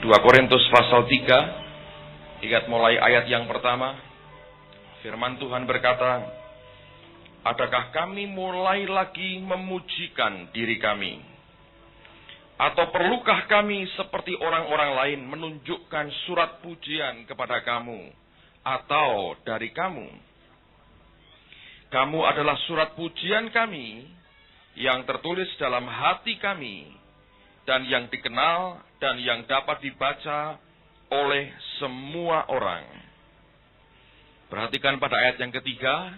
2 Korintus pasal 3, ingat mulai ayat yang pertama, firman Tuhan berkata, adakah kami mulai lagi memujikan diri kami? Atau perlukah kami seperti orang-orang lain menunjukkan surat pujian kepada kamu atau dari kamu? Kamu adalah surat pujian kami yang tertulis dalam hati kami dan yang dikenal dan yang dapat dibaca oleh semua orang. Perhatikan pada ayat yang ketiga,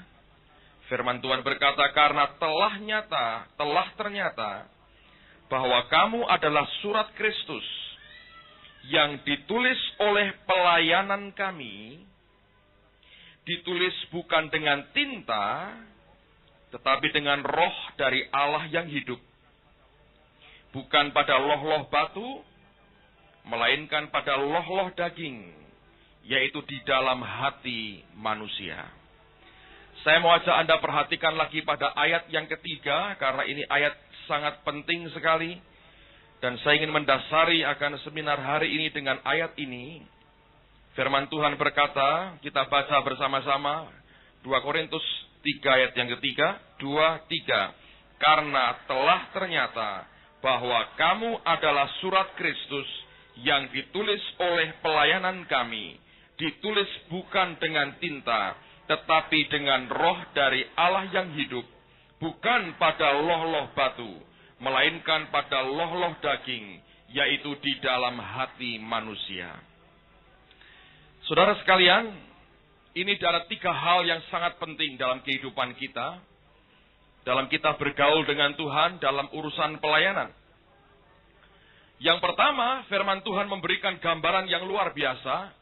firman Tuhan berkata, karena telah ternyata bahwa kamu adalah surat Kristus yang ditulis oleh pelayanan kami, ditulis bukan dengan tinta, tetapi dengan roh dari Allah yang hidup, bukan pada loh-loh batu, melainkan pada loh-loh daging, yaitu di dalam hati manusia. Saya mau ajak Anda perhatikan lagi pada ayat yang ketiga, karena ini ayat sangat penting sekali. Dan saya ingin mendasari akan seminar hari ini dengan ayat ini. Firman Tuhan berkata, kita baca bersama-sama, 2 Korintus 3 ayat yang ketiga, 2-3. Karena telah ternyata bahwa kamu adalah surat Kristus yang ditulis oleh pelayanan kami, ditulis bukan dengan tinta, tetapi dengan roh dari Allah yang hidup, bukan pada loh-loh batu, melainkan pada loh-loh daging, yaitu di dalam hati manusia. Saudara sekalian, ini adalah 3 hal yang sangat penting dalam kehidupan kita, dalam kita bergaul dengan Tuhan, dalam urusan pelayanan. Yang pertama, firman Tuhan memberikan gambaran yang luar biasa,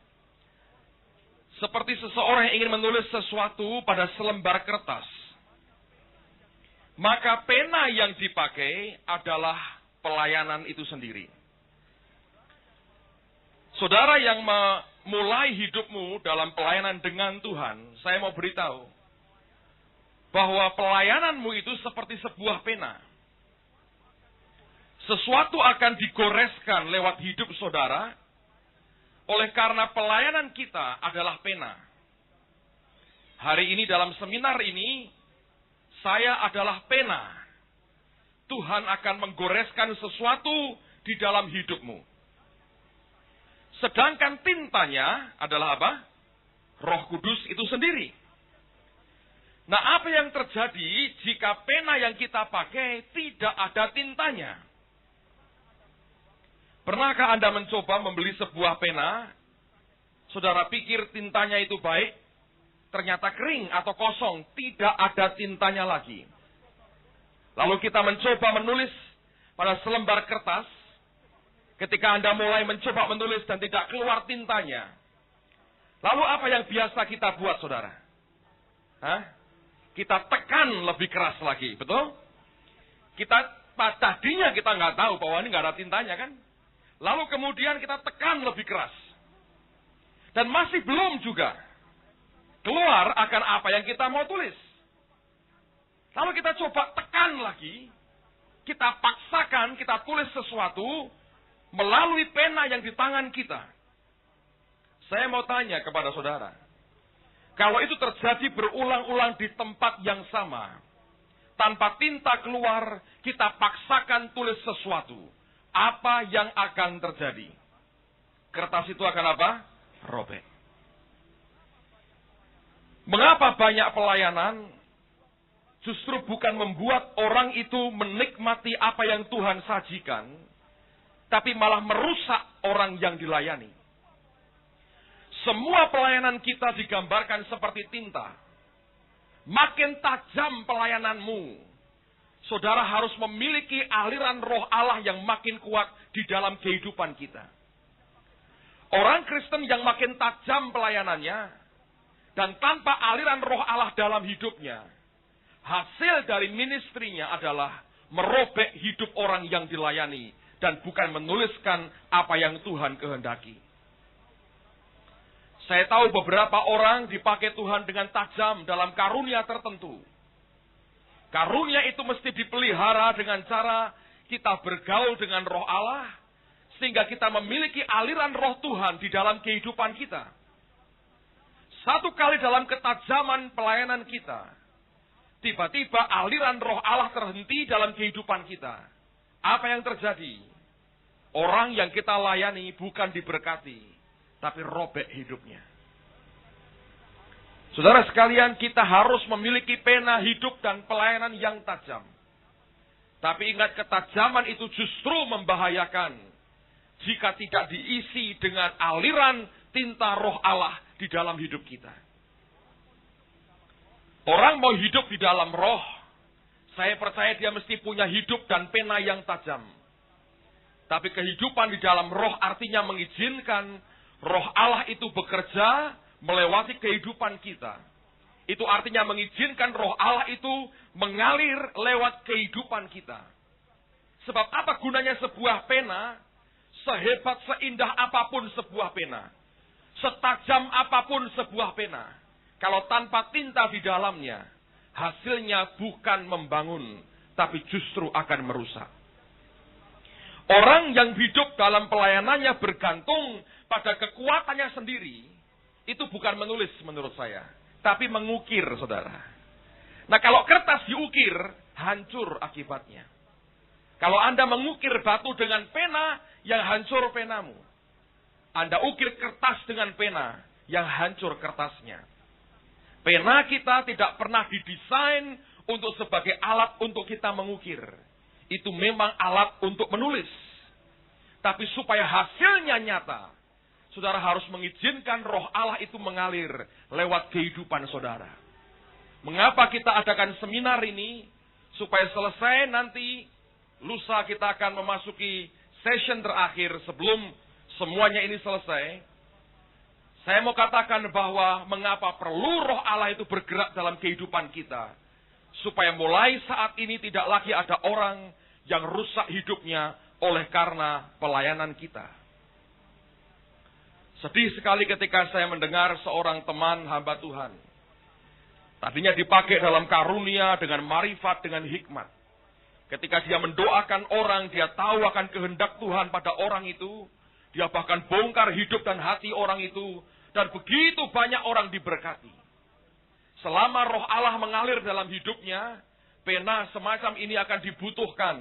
seperti seseorang yang ingin menulis sesuatu pada selembar kertas. Maka pena yang dipakai adalah pelayanan itu sendiri. Saudara yang memulai hidupmu dalam pelayanan dengan Tuhan, saya mau beritahu bahwa pelayananmu itu seperti sebuah pena. Sesuatu akan digoreskan lewat hidup saudara, oleh karena pelayanan kita adalah pena. Hari ini dalam seminar ini, saya adalah pena. Tuhan akan menggoreskan sesuatu di dalam hidupmu. Sedangkan tintanya adalah apa? Roh Kudus itu sendiri. Nah, apa yang terjadi jika pena yang kita pakai tidak ada tintanya? Pernahkah Anda mencoba membeli sebuah pena? Saudara pikir tintanya itu baik, ternyata kering atau kosong, tidak ada tintanya lagi. Lalu kita mencoba menulis pada selembar kertas. Ketika Anda mulai mencoba menulis dan tidak keluar tintanya, lalu apa yang biasa kita buat, saudara? Kita tekan lebih keras lagi, betul? Tadinya kita nggak tahu bahwa ini nggak ada tintanya, kan? Lalu kemudian kita tekan lebih keras. Dan masih belum juga keluar akan apa yang kita mau tulis. Lalu kita coba tekan lagi, kita paksakan, kita tulis sesuatu melalui pena yang di tangan kita. Saya mau tanya kepada saudara, kalau itu terjadi berulang-ulang di tempat yang sama, tanpa tinta keluar, kita paksakan tulis sesuatu, apa yang akan terjadi? Kertas itu akan apa? Robek. Mengapa banyak pelayanan justru bukan membuat orang itu menikmati apa yang Tuhan sajikan, tapi malah merusak orang yang dilayani? Semua pelayanan kita digambarkan seperti tinta. Makin tajam pelayananmu, saudara harus memiliki aliran roh Allah yang makin kuat di dalam kehidupan kita. Orang Kristen yang makin tajam pelayanannya, dan tanpa aliran roh Allah dalam hidupnya, hasil dari ministrinya adalah merobek hidup orang yang dilayani, dan bukan menuliskan apa yang Tuhan kehendaki. Saya tahu beberapa orang dipakai Tuhan dengan tajam dalam karunia tertentu. Karunia itu mesti dipelihara dengan cara kita bergaul dengan roh Allah, sehingga kita memiliki aliran roh Tuhan di dalam kehidupan kita. Satu kali dalam ketajaman pelayanan kita, tiba-tiba aliran roh Allah terhenti dalam kehidupan kita. Apa yang terjadi? Orang yang kita layani bukan diberkati, tapi robek hidupnya. Saudara sekalian, kita harus memiliki pena hidup dan pelayanan yang tajam. Tapi ingat, ketajaman itu justru membahayakan jika tidak diisi dengan aliran tinta roh Allah di dalam hidup kita. Orang mau hidup di dalam roh, saya percaya dia mesti punya hidup dan pena yang tajam. Tapi kehidupan di dalam roh artinya mengizinkan roh Allah itu bekerja melewati kehidupan kita. Itu artinya mengizinkan roh Allah itu mengalir lewat kehidupan kita. Sebab apa gunanya sebuah pena? Sehebat, seindah apapun sebuah pena, setajam apapun sebuah pena, kalau tanpa tinta di dalamnya, hasilnya bukan membangun, tapi justru akan merusak. Orang yang hidup dalam pelayanannya bergantung pada kekuatannya sendiri, itu bukan menulis menurut saya, tapi mengukir, saudara. Nah, kalau kertas diukir, hancur akibatnya. Kalau Anda mengukir batu dengan pena, yang hancur penamu. Anda ukir kertas dengan pena, yang hancur kertasnya. Pena kita tidak pernah didesain untuk sebagai alat untuk kita mengukir. Itu memang alat untuk menulis. Tapi supaya hasilnya nyata, saudara harus mengizinkan roh Allah itu mengalir lewat kehidupan saudara. Mengapa kita adakan seminar ini? Supaya selesai nanti, lusa kita akan memasuki session terakhir sebelum semuanya ini selesai. Saya mau katakan bahwa mengapa perlu roh Allah itu bergerak dalam kehidupan kita. Supaya mulai saat ini tidak lagi ada orang yang rusak hidupnya oleh karena pelayanan kita. Sedih sekali ketika saya mendengar seorang teman hamba Tuhan. Tadinya dipakai dalam karunia, dengan marifat, dengan hikmat. Ketika dia mendoakan orang, dia tahu akan kehendak Tuhan pada orang itu. Dia bahkan bongkar hidup dan hati orang itu. Dan begitu banyak orang diberkati. Selama roh Allah mengalir dalam hidupnya, pena semacam ini akan dibutuhkan.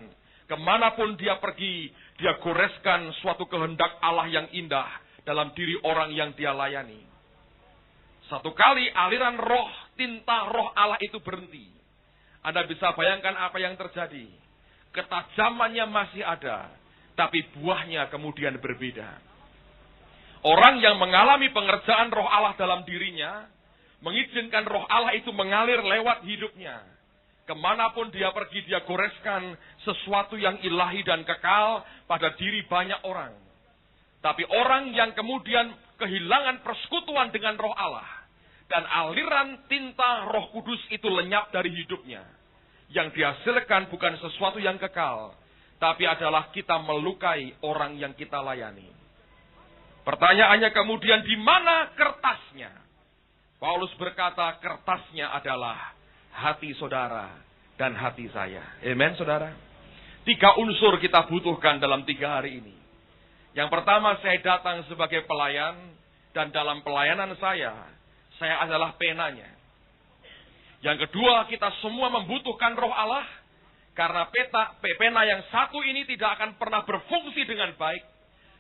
Kemanapun dia pergi, dia goreskan suatu kehendak Allah yang indah dalam diri orang yang dia layani. Satu kali aliran roh, tinta roh Allah itu berhenti. Anda bisa bayangkan apa yang terjadi. Ketajamannya masih ada, tapi buahnya kemudian berbeda. Orang yang mengalami pengerjaan roh Allah dalam dirinya, mengizinkan roh Allah itu mengalir lewat hidupnya. Kemanapun dia pergi, dia goreskan sesuatu yang ilahi dan kekal pada diri banyak orang. Tapi orang yang kemudian kehilangan persekutuan dengan roh Allah, dan aliran tinta roh kudus itu lenyap dari hidupnya. Yang dihasilkan bukan sesuatu yang kekal, tapi adalah kita melukai orang yang kita layani. Pertanyaannya kemudian, di mana kertasnya? Paulus berkata, kertasnya adalah hati saudara dan hati saya. Amen, saudara. 3 unsur kita butuhkan dalam 3 hari ini. Yang pertama, saya datang sebagai pelayan, dan dalam pelayanan saya adalah penanya. Yang kedua, kita semua membutuhkan roh Allah, karena pena yang satu ini tidak akan pernah berfungsi dengan baik,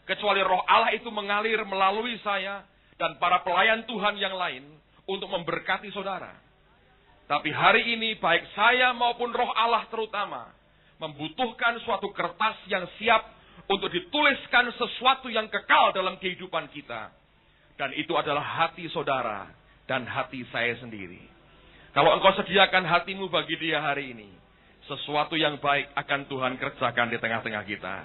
kecuali roh Allah itu mengalir melalui saya, dan para pelayan Tuhan yang lain, untuk memberkati saudara. Tapi hari ini, baik saya maupun roh Allah terutama, membutuhkan suatu kertas yang siap untuk dituliskan sesuatu yang kekal dalam kehidupan kita. Dan itu adalah hati saudara dan hati saya sendiri. Kalau engkau sediakan hatimu bagi dia hari ini, sesuatu yang baik akan Tuhan kerjakan di tengah-tengah kita.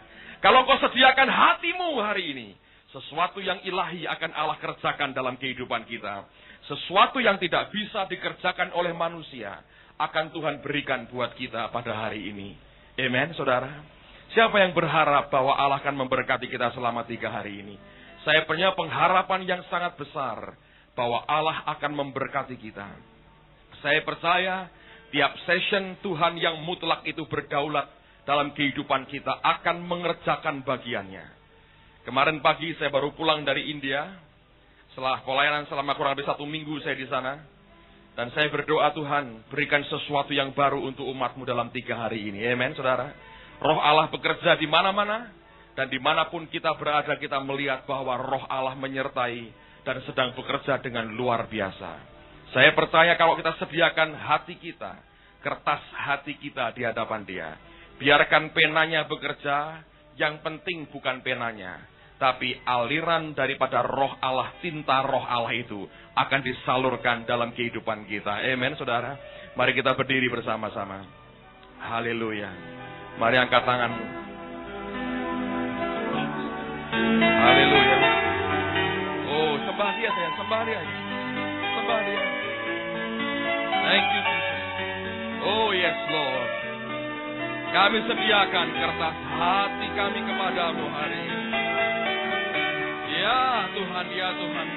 Kalau engkau sediakan hatimu hari ini, sesuatu yang ilahi akan Allah kerjakan dalam kehidupan kita. Sesuatu yang tidak bisa dikerjakan oleh manusia, akan Tuhan berikan buat kita pada hari ini. Amen, saudara. Siapa yang berharap bahwa Allah akan memberkati kita selama 3 hari ini? Saya punya pengharapan yang sangat besar bahwa Allah akan memberkati kita. Saya percaya tiap session Tuhan yang mutlak itu berdaulat dalam kehidupan kita akan mengerjakan bagiannya. Kemarin pagi saya baru pulang dari India. Setelah pelayanan selama kurang lebih 1 minggu saya di sana. Dan saya berdoa, Tuhan, berikan sesuatu yang baru untuk umat-Mu dalam 3 hari ini. Amen, saudara. Roh Allah bekerja di mana-mana. Dan dimanapun kita berada, kita melihat bahwa roh Allah menyertai dan sedang bekerja dengan luar biasa. Saya percaya kalau kita sediakan hati kita, kertas hati kita di hadapan Dia. Biarkan penanya bekerja, yang penting bukan penanya. Tapi aliran daripada roh Allah, tinta roh Allah itu akan disalurkan dalam kehidupan kita. Amen, saudara. Mari kita berdiri bersama-sama. Haleluya. Mari angkat tanganmu. Haleluya. Oh, sembah Dia sayang, sembah Dia. Sembah Dia. Thank you, Jesus. Oh, yes, Lord. Kami sediakan kertas hati kami kepadamu hari ini. Ya Tuhan, ya Tuhan.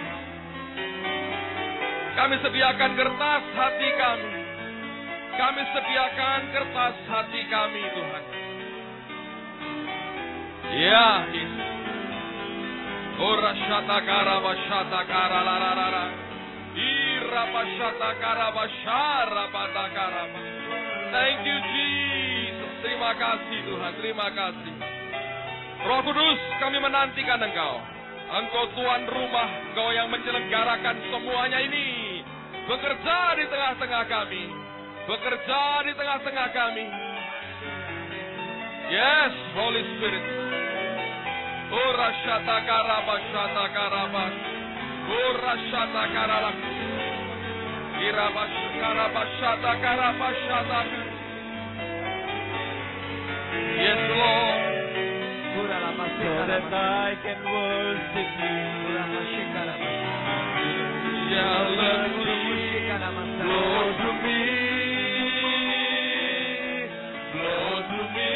Kami sediakan kertas hati kami. Kami sediakan kertas hati kami, Tuhan. Ya, Yesus. Ora shata kara bashata kara la la la la. Ira bashata kara bashara bata kara. Thank you, Jesus. Terima kasih, Tuhan. Terima kasih. Roh Kudus, kami menantikan Engkau. Engkau Tuan rumah, Engkau yang menyelenggarakan semuanya ini. Bekerja di tengah-tengah kami. Bekerja di tengah-tengah kami. Yes, Holy Spirit. Ora shata karaba shata karaba. Ora shata karaba. Iraba karaba shata karaba shata. Yes, Lord. So that I can worship you. Yeah, let me flow through me. Flow through me.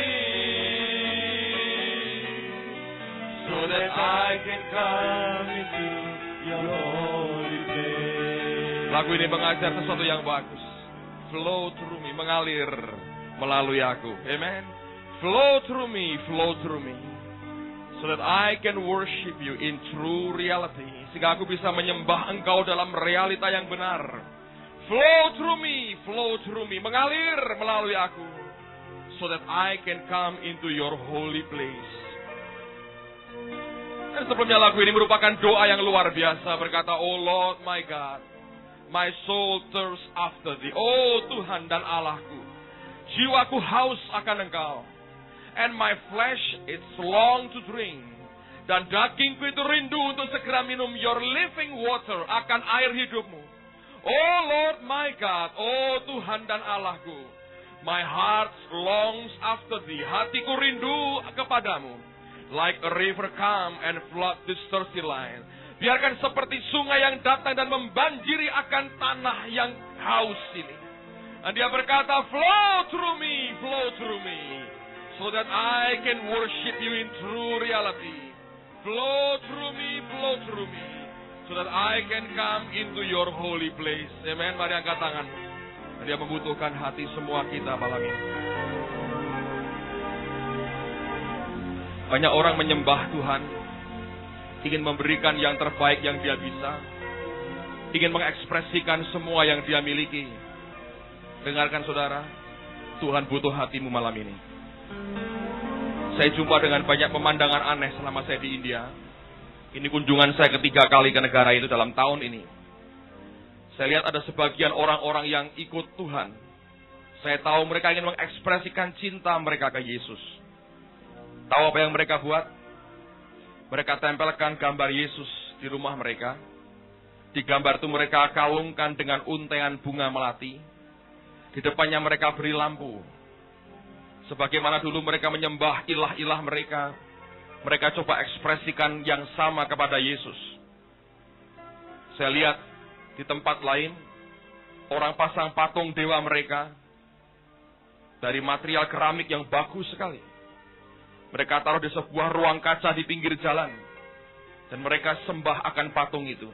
So that I can come into your holy place. Lagu ini mengajar sesuatu yang bagus. Flow through me, mengalir melalui aku. Amen. Flow through me, flow through me. So that I can worship you in true reality. Sehingga aku bisa menyembah Engkau dalam realita yang benar. Flow through me, mengalir melalui aku. So that I can come into your holy place. Dan sebelumnya lagu ini merupakan doa yang luar biasa. Berkata, Oh Lord my God, my soul thirsts after thee. Oh Tuhan dan Allahku, jiwaku haus akan Engkau. And my flesh is long to drink. Dan dagingku itu rindu untuk segera minum your living water, akan air hidupmu. Oh Lord my God, oh Tuhan dan Allahku, my heart longs after thee. Hatiku rindu kepadamu. Like a river come and flood this thirsty land. Biarkan seperti sungai yang datang dan membanjiri akan tanah yang haus ini. Dan dia berkata, flow through me, so that I can worship you in true reality. Flow through me, so that I can come into your holy place. Amen. Mari angkat tangan. Dia membutuhkan hati semua kita malam ini. Banyak orang menyembah Tuhan, ingin memberikan yang terbaik yang dia bisa, ingin mengekspresikan semua yang dia miliki. Dengarkan saudara, Tuhan butuh hatimu malam ini. Saya jumpa dengan banyak pemandangan aneh selama saya di India. Ini kunjungan saya ketiga kali ke negara itu dalam tahun ini. Saya lihat ada sebagian orang-orang yang ikut Tuhan. Saya tahu mereka ingin mengekspresikan cinta mereka ke Yesus. Tahu apa yang mereka buat? Mereka tempelkan gambar Yesus di rumah mereka. Di gambar itu mereka kalungkan dengan untaian bunga melati. Di depannya mereka beri lampu. Sebagaimana dulu mereka menyembah ilah-ilah mereka, mereka coba ekspresikan yang sama kepada Yesus. Saya lihat di tempat lain, orang pasang patung dewa mereka dari material keramik yang bagus sekali. Mereka taruh di sebuah ruang kaca di pinggir jalan, dan mereka sembah akan patung itu.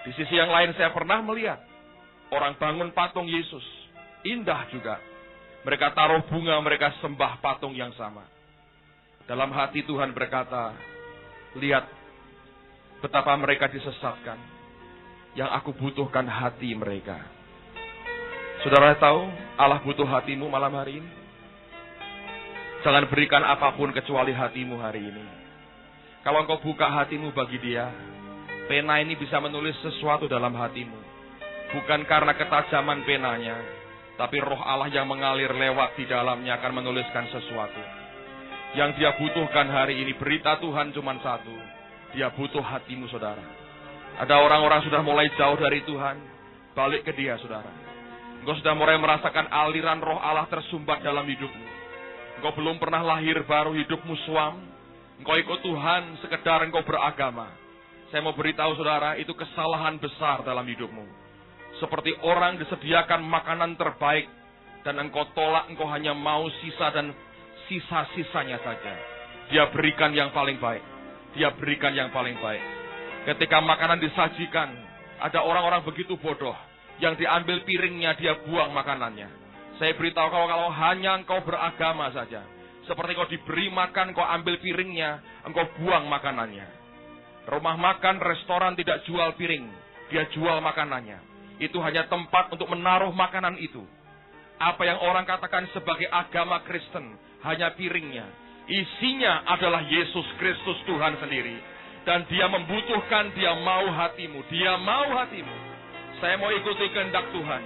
Di sisi yang lain saya pernah melihat orang bangun patung Yesus, indah juga. Mereka taruh bunga, mereka sembah patung yang sama. Dalam hati Tuhan berkata, Lihat betapa mereka disesatkan. Yang aku butuhkan hati mereka. Saudara tahu Allah butuh hatimu malam hari ini? Jangan berikan apapun kecuali hatimu hari ini. Kalau engkau buka hatimu bagi Dia, pena ini bisa menulis sesuatu dalam hatimu. Bukan karena ketajaman penanya, tapi roh Allah yang mengalir lewat di dalamnya akan menuliskan sesuatu. Yang Dia butuhkan hari ini, berita Tuhan cuma satu. Dia butuh hatimu, saudara. Ada orang-orang sudah mulai jauh dari Tuhan, balik ke Dia, saudara. Engkau sudah mulai merasakan aliran roh Allah tersumbat dalam hidupmu. Engkau belum pernah lahir baru, hidupmu suam. Engkau ikut Tuhan sekedar engkau beragama. Saya mau beritahu saudara, itu kesalahan besar dalam hidupmu. Seperti orang disediakan makanan terbaik, dan engkau tolak, engkau hanya mau sisa dan sisa-sisanya saja. Dia berikan yang paling baik. Dia berikan yang paling baik. Ketika makanan disajikan, ada orang-orang begitu bodoh, yang diambil piringnya, dia buang makanannya. Saya beritahu kau, kalau hanya engkau beragama saja, seperti kau diberi makan, kau ambil piringnya, engkau buang makanannya. Rumah makan, restoran tidak jual piring, dia jual makanannya. Itu hanya tempat untuk menaruh makanan itu. Apa yang orang katakan sebagai agama Kristen, hanya piringnya. Isinya adalah Yesus Kristus Tuhan sendiri. Dan Dia membutuhkan, Dia mau hatimu. Dia mau hatimu. Saya mau ikuti kehendak Tuhan.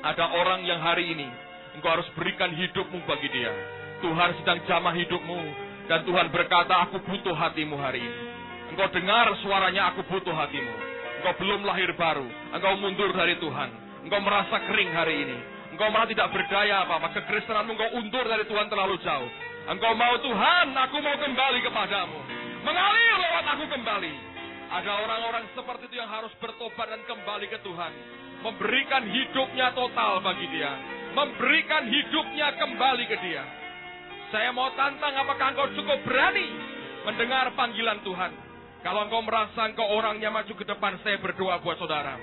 Ada orang yang hari ini engkau harus berikan hidupmu bagi Dia. Tuhan sedang jamah hidupmu. Dan Tuhan berkata, aku butuh hatimu hari ini. Engkau dengar suaranya, aku butuh hatimu. Engkau belum lahir baru. Engkau mundur dari Tuhan. Engkau merasa kering hari ini. Engkau merasa tidak berdaya apa-apa. Kekristenanmu engkau undur dari Tuhan terlalu jauh. Engkau mau, Tuhan, aku mau kembali kepadamu. Mengalir lewat aku kembali. Ada orang-orang seperti itu yang harus bertobat dan kembali ke Tuhan. Memberikan hidupnya total bagi Dia. Memberikan hidupnya kembali ke Dia. Saya mau tantang, apakah engkau cukup berani mendengar panggilan Tuhan? Kalau engkau merasa engkau orangnya maju ke depan, saya berdoa buat saudara.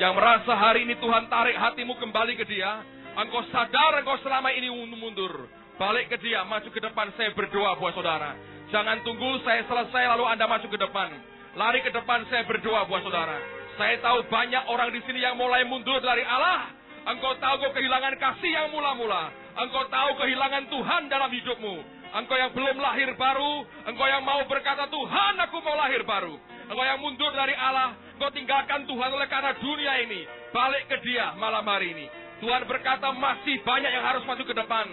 Yang merasa hari ini Tuhan tarik hatimu kembali ke Dia. Engkau sadar engkau selama ini mundur. Balik ke Dia, maju ke depan, saya berdoa buat saudara. Jangan tunggu saya selesai lalu Anda masuk ke depan. Lari ke depan, saya berdoa buat saudara. Saya tahu banyak orang di sini yang mulai mundur dari Allah. Engkau tahu kau kehilangan kasih yang mula-mula. Engkau tahu kehilangan Tuhan dalam hidupmu. Engkau yang belum lahir baru. Engkau yang mau berkata, Tuhan, aku mau lahir baru. Engkau yang mundur dari Allah. Engkau tinggalkan Tuhan oleh karena dunia ini. Balik ke Dia malam hari ini. Tuhan berkata, masih banyak yang harus masuk ke depan.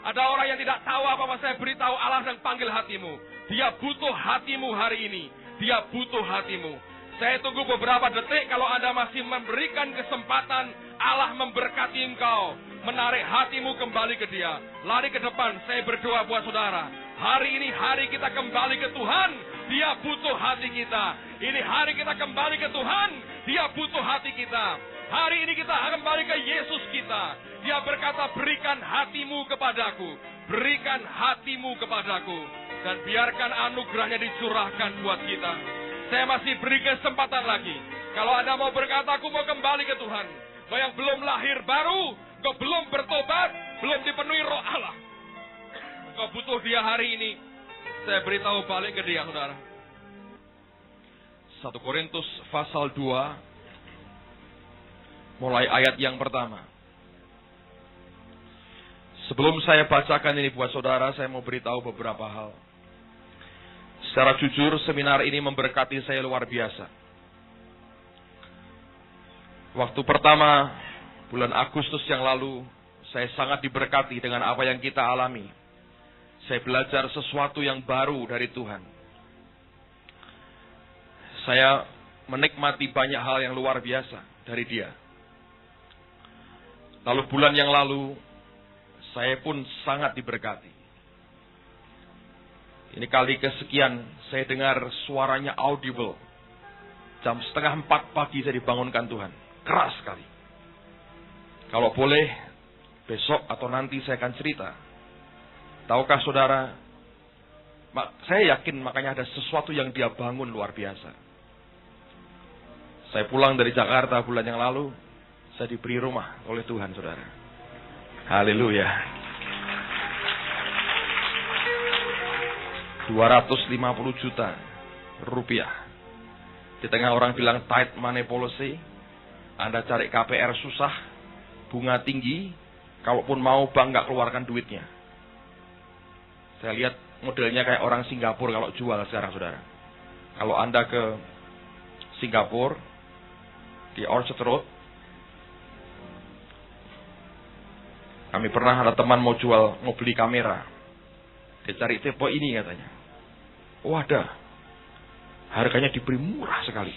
Ada orang yang tidak tahu apa-apa, saya beritahu Allah yang panggil hatimu. Dia butuh hatimu hari ini. Dia butuh hatimu. Saya tunggu beberapa detik kalau Anda masih memberikan kesempatan Allah memberkati engkau. Menarik hatimu kembali ke Dia. Lari ke depan, saya berdoa buat saudara. Hari ini hari kita kembali ke Tuhan. Dia butuh hati kita. Ini hari kita kembali ke Tuhan. Dia butuh hati kita. Hari ini kita kembali ke Yesus kita. Dia berkata, berikan hatimu kepadaku. Berikan hatimu kepadaku. Dan biarkan anugerahnya dicurahkan buat kita. Saya masih beri kesempatan lagi. Kalau Anda mau berkata, aku mau kembali ke Tuhan. Kau yang belum lahir baru, kau belum bertobat, belum dipenuhi roh Allah. Kau butuh Dia hari ini. Saya beritahu, balik ke Dia, saudara. 1 Korintus pasal 2. Mulai ayat yang pertama. Sebelum saya bacakan ini buat saudara, saya mau beritahu beberapa hal. Secara jujur, seminar ini memberkati saya luar biasa. Waktu pertama, bulan Agustus yang lalu, saya sangat diberkati dengan apa yang kita alami. Saya belajar sesuatu yang baru dari Tuhan. Saya menikmati banyak hal yang luar biasa dari Dia. Lalu bulan yang lalu, saya pun sangat diberkati. Ini kali kesekian, saya dengar suaranya audible. Jam 3:30 pagi saya dibangunkan Tuhan. Keras sekali. Kalau boleh, besok atau nanti saya akan cerita. Tahukah saudara, saya yakin makanya ada sesuatu yang Dia bangun luar biasa. Saya pulang dari Jakarta bulan yang lalu. Saya diberi rumah oleh Tuhan, saudara. Haleluya. 250 juta rupiah. Di tengah orang bilang tight money policy, Anda cari KPR susah, bunga tinggi, kalaupun mau bank nggak keluarkan duitnya. Saya lihat modelnya kayak orang Singapura kalau jual sekarang, saudara. Kalau Anda ke Singapura, di Orchard Road, kami pernah ada teman mau beli kamera. Dia cari tipe ini katanya. Oh ada. Harganya diberi murah sekali.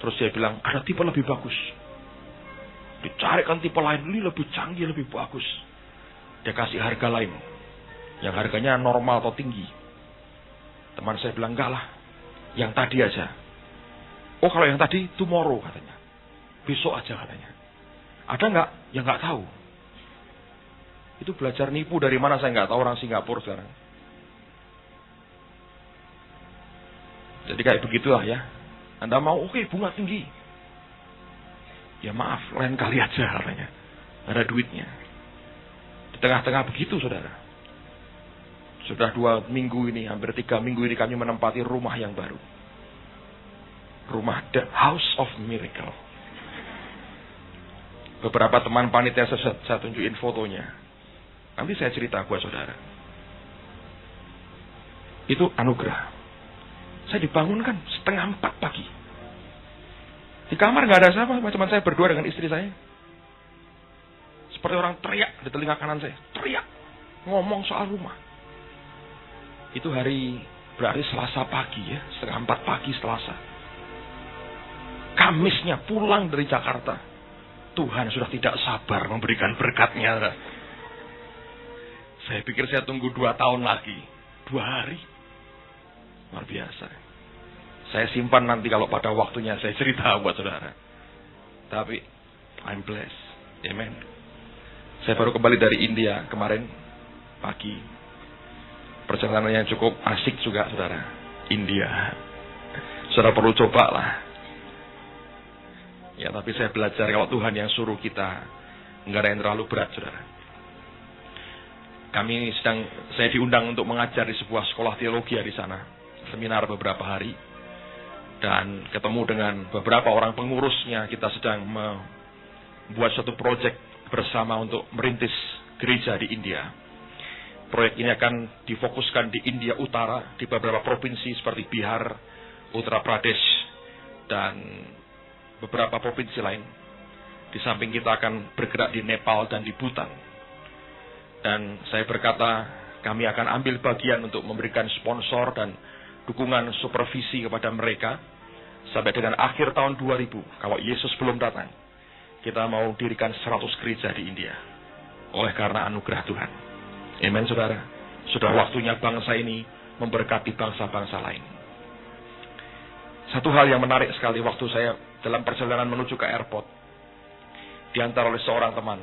Terus dia bilang, ada tipe lebih bagus. Dicarikan tipe lain, ini lebih canggih, lebih bagus. Dia kasih harga lain. Yang harganya normal atau tinggi. Teman saya bilang, enggak lah. Yang tadi aja. Oh kalau yang tadi, tomorrow katanya. Besok aja katanya. Ada enggak? Ya enggak tahu. Itu belajar nipu dari mana saya enggak tahu, orang Singapura sekarang. Jadi kayak begitulah ya. Anda mau, oke, bunga tinggi. Ya maaf, lain kali aja katanya. Ada duitnya. Di tengah-tengah begitu, saudara. Sudah 2 minggu ini, hampir 3 minggu ini kami menempati rumah yang baru. Rumah The House of Miracle. Beberapa teman panitia saya tunjukin fotonya. Nanti saya cerita buat saudara. Itu anugerah. Saya dibangunkan 3:30 pagi. Di kamar nggak ada siapa, cuma saya berdua dengan istri saya. Seperti orang teriak di telinga kanan saya, teriak ngomong soal rumah. Itu berarti Selasa pagi ya, 3:30 pagi Selasa. Kamisnya pulang dari Jakarta, Tuhan sudah tidak sabar memberikan berkat-Nya. Saya pikir saya tunggu 2 tahun lagi, 2 hari. Luar biasa. Saya simpan nanti kalau pada waktunya saya cerita buat saudara. Tapi I'm blessed. Amen. Saya baru kembali dari India kemarin pagi. Perjalanan yang cukup asik juga, saudara. India. Saudara perlu coba lah. Ya, tapi saya belajar kalau Tuhan yang suruh kita, enggak ada yang terlalu berat, saudara. Saya diundang untuk mengajar di sebuah sekolah teologi di sana. Seminar beberapa hari. Dan ketemu dengan beberapa orang pengurusnya. Kita sedang membuat suatu proyek bersama untuk merintis gereja di India. Proyek ini akan difokuskan di India Utara, di beberapa provinsi seperti Bihar, Uttar Pradesh, dan beberapa provinsi lain. Di samping kita akan bergerak di Nepal dan di Bhutan. Dan saya berkata, kami akan ambil bagian untuk memberikan sponsor dan dukungan supervisi kepada mereka sampai dengan akhir tahun 2000. Kalau Yesus belum datang, kita mau dirikan 100 gereja di India. Oleh karena anugerah Tuhan. Amen, saudara. Sudah waktunya bangsa ini memberkati bangsa-bangsa lain. Satu hal yang menarik sekali waktu saya dalam perjalanan menuju ke airport, diantar oleh seorang teman.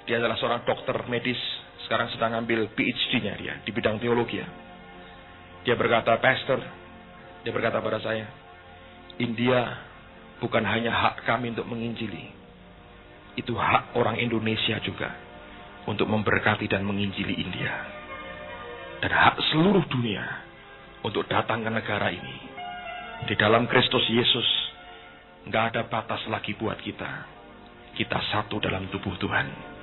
Dia adalah seorang dokter medis, sekarang sedang ambil PhD-nya dia di bidang teologi. Dia berkata, Pastor, dia berkata pada saya, India bukan hanya hak kami untuk menginjili, itu hak orang Indonesia juga untuk memberkati dan menginjili India. Dan hak seluruh dunia untuk datang ke negara ini. Di dalam Kristus Yesus, nggak ada batas lagi buat kita. Kita satu dalam tubuh Tuhan.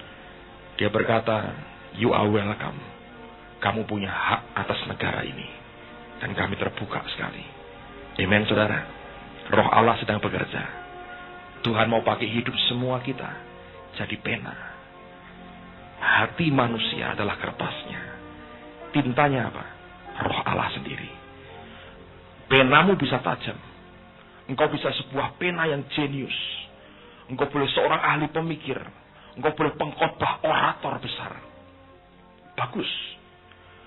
Dia berkata, you are welcome. Kamu punya hak atas negara ini. Dan kami terbuka sekali. Amen, saudara. Roh Allah sedang bekerja. Tuhan mau pakai hidup semua kita jadi pena. Hati manusia adalah kertasnya. Tintanya apa? Roh Allah sendiri. Penamu bisa tajam. Engkau bisa sebuah pena yang jenius. Engkau boleh seorang ahli pemikir. Engkau boleh pengkhotbah orator besar. Bagus.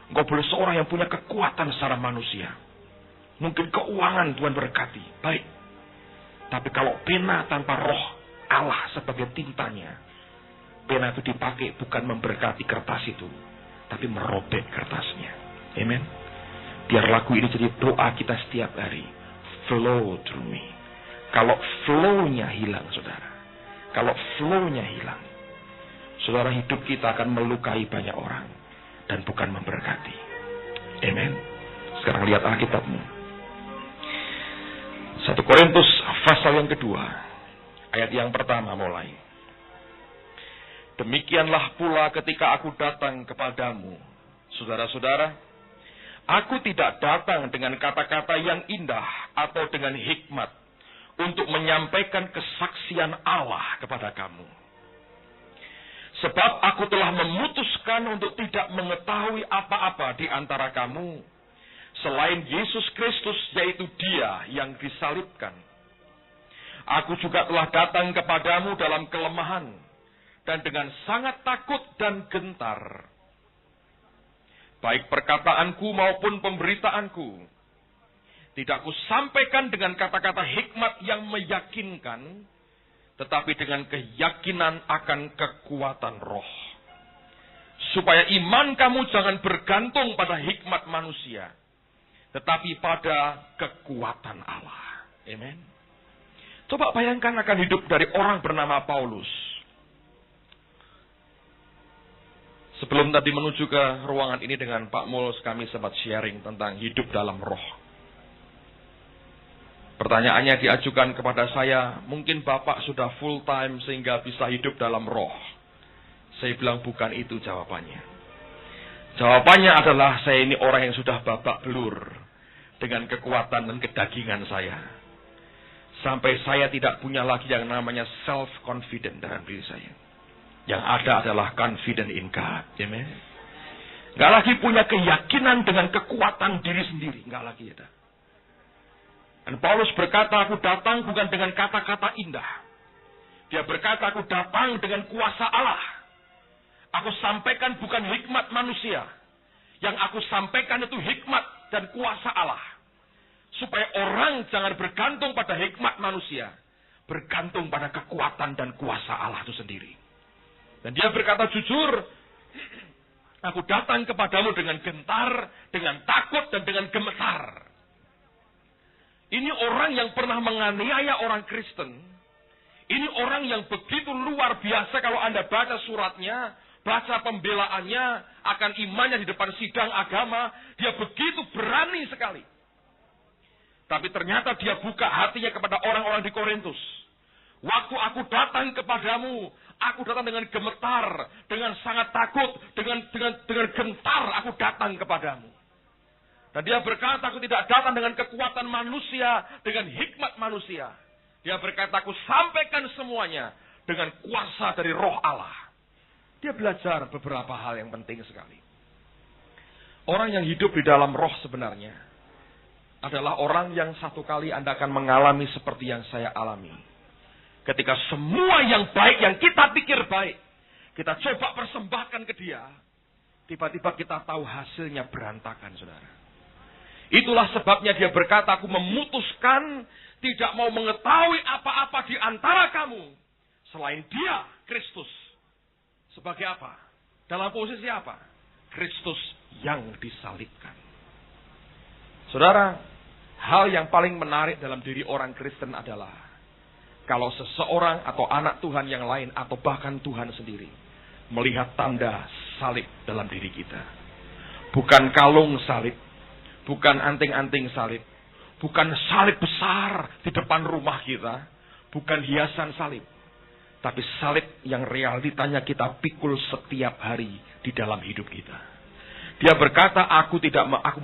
Engkau boleh seorang yang punya kekuatan secara manusia. Mungkin keuangan Tuhan berkati. Baik. Tapi kalau pena tanpa roh Allah sebagai tintanya, pena itu dipakai bukan memberkati kertas itu, tapi merobek kertasnya. Amen. Biar lagu ini jadi doa kita setiap hari. Flow through me. Kalau flow-nya hilang, saudara. Kalau flow-nya hilang, saudara, hidup kita akan melukai banyak orang dan bukan memberkati. Amen. Sekarang lihat Alkitabmu. 1 Korintus pasal yang kedua, ayat yang pertama mulai. Demikianlah pula ketika aku datang kepadamu, saudara-saudara, aku tidak datang dengan kata-kata yang indah atau dengan hikmat untuk menyampaikan kesaksian Allah kepada kamu. Sebab aku telah memutuskan untuk tidak mengetahui apa-apa di antara kamu selain Yesus Kristus, yaitu Dia yang disalibkan. Aku juga telah datang kepadamu dalam kelemahan dan dengan sangat takut dan gentar. Baik perkataanku maupun pemberitaanku tidak kusampaikan dengan kata-kata hikmat yang meyakinkan, tetapi dengan keyakinan akan kekuatan roh. Supaya iman kamu jangan bergantung pada hikmat manusia, tetapi pada kekuatan Allah. Amen. Coba bayangkan akan hidup dari orang bernama Paulus. Sebelum tadi menuju ke ruangan ini dengan Pak Muls, kami sempat sharing tentang hidup dalam roh. Pertanyaannya diajukan kepada saya, mungkin Bapak sudah full time sehingga bisa hidup dalam roh. Saya bilang bukan itu jawabannya. Jawabannya adalah saya ini orang yang sudah babak belur dengan kekuatan dan kedagingan saya. Sampai saya tidak punya lagi yang namanya self-confident dalam diri saya. Yang ada adalah confident in God. Amen. Nggak lagi punya keyakinan dengan kekuatan diri sendiri. Nggak lagi ada. Dan Paulus berkata, aku datang bukan dengan kata-kata indah. Dia berkata, aku datang dengan kuasa Allah. Aku sampaikan bukan hikmat manusia. Yang aku sampaikan itu hikmat dan kuasa Allah. Supaya orang jangan bergantung pada hikmat manusia. Bergantung pada kekuatan dan kuasa Allah itu sendiri. Dan dia berkata jujur, aku datang kepadamu dengan gentar, dengan takut, dan dengan gemetar. Ini orang yang pernah menganiaya orang Kristen. Ini orang yang begitu luar biasa kalau Anda baca suratnya, baca pembelaannya, akan imannya di depan sidang agama. Dia begitu berani sekali. Tapi ternyata dia buka hatinya kepada orang-orang di Korintus. Waktu aku datang kepadamu, aku datang dengan gemetar, dengan sangat takut, dengan gentar aku datang kepadamu. Dan dia berkata, aku tidak datang dengan kekuatan manusia, dengan hikmat manusia. Dia berkata, aku sampaikan semuanya dengan kuasa dari roh Allah. Dia belajar beberapa hal yang penting sekali. Orang yang hidup di dalam roh sebenarnya adalah orang yang satu kali Anda akan mengalami seperti yang saya alami. Ketika semua yang baik, yang kita pikir baik, kita coba persembahkan ke dia, tiba-tiba kita tahu hasilnya berantakan, saudara. Itulah sebabnya dia berkata, aku memutuskan tidak mau mengetahui apa-apa di antara kamu selain Dia, Kristus. Sebagai apa? Dalam posisi apa? Kristus yang disalibkan. Saudara, hal yang paling menarik dalam diri orang Kristen adalah kalau seseorang atau anak Tuhan yang lain atau bahkan Tuhan sendiri melihat tanda salib dalam diri kita. Bukan kalung salib, bukan anting-anting salib, bukan salib besar di depan rumah kita, bukan hiasan salib, tapi salib yang realitanya kita pikul setiap hari di dalam hidup kita. Dia berkata, aku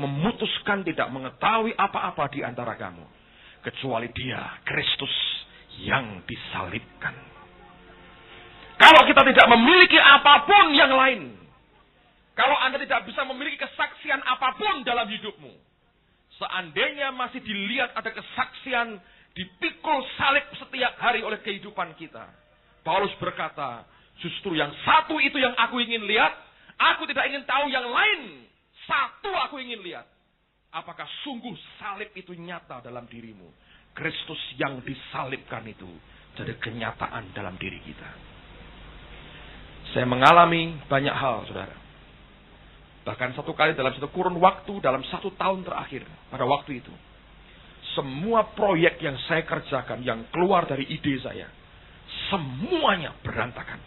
memutuskan tidak mengetahui apa-apa di antara kamu kecuali Dia, Kristus yang disalibkan. Kalau kita tidak memiliki apapun yang lain, kalau Anda tidak bisa memiliki kesaksian apapun dalam hidupmu, seandainya masih dilihat ada kesaksian dipikul salib setiap hari oleh kehidupan kita, Paulus berkata, justru yang satu itu yang aku ingin lihat, aku tidak ingin tahu yang lain. Satu aku ingin lihat, apakah sungguh salib itu nyata dalam dirimu. Kristus yang disalibkan itu jadi kenyataan dalam diri kita. Saya mengalami banyak hal, saudara. Bahkan satu kali dalam satu kurun waktu, dalam 1 tahun terakhir, pada waktu itu, semua proyek yang saya kerjakan, yang keluar dari ide saya, semuanya berantakan.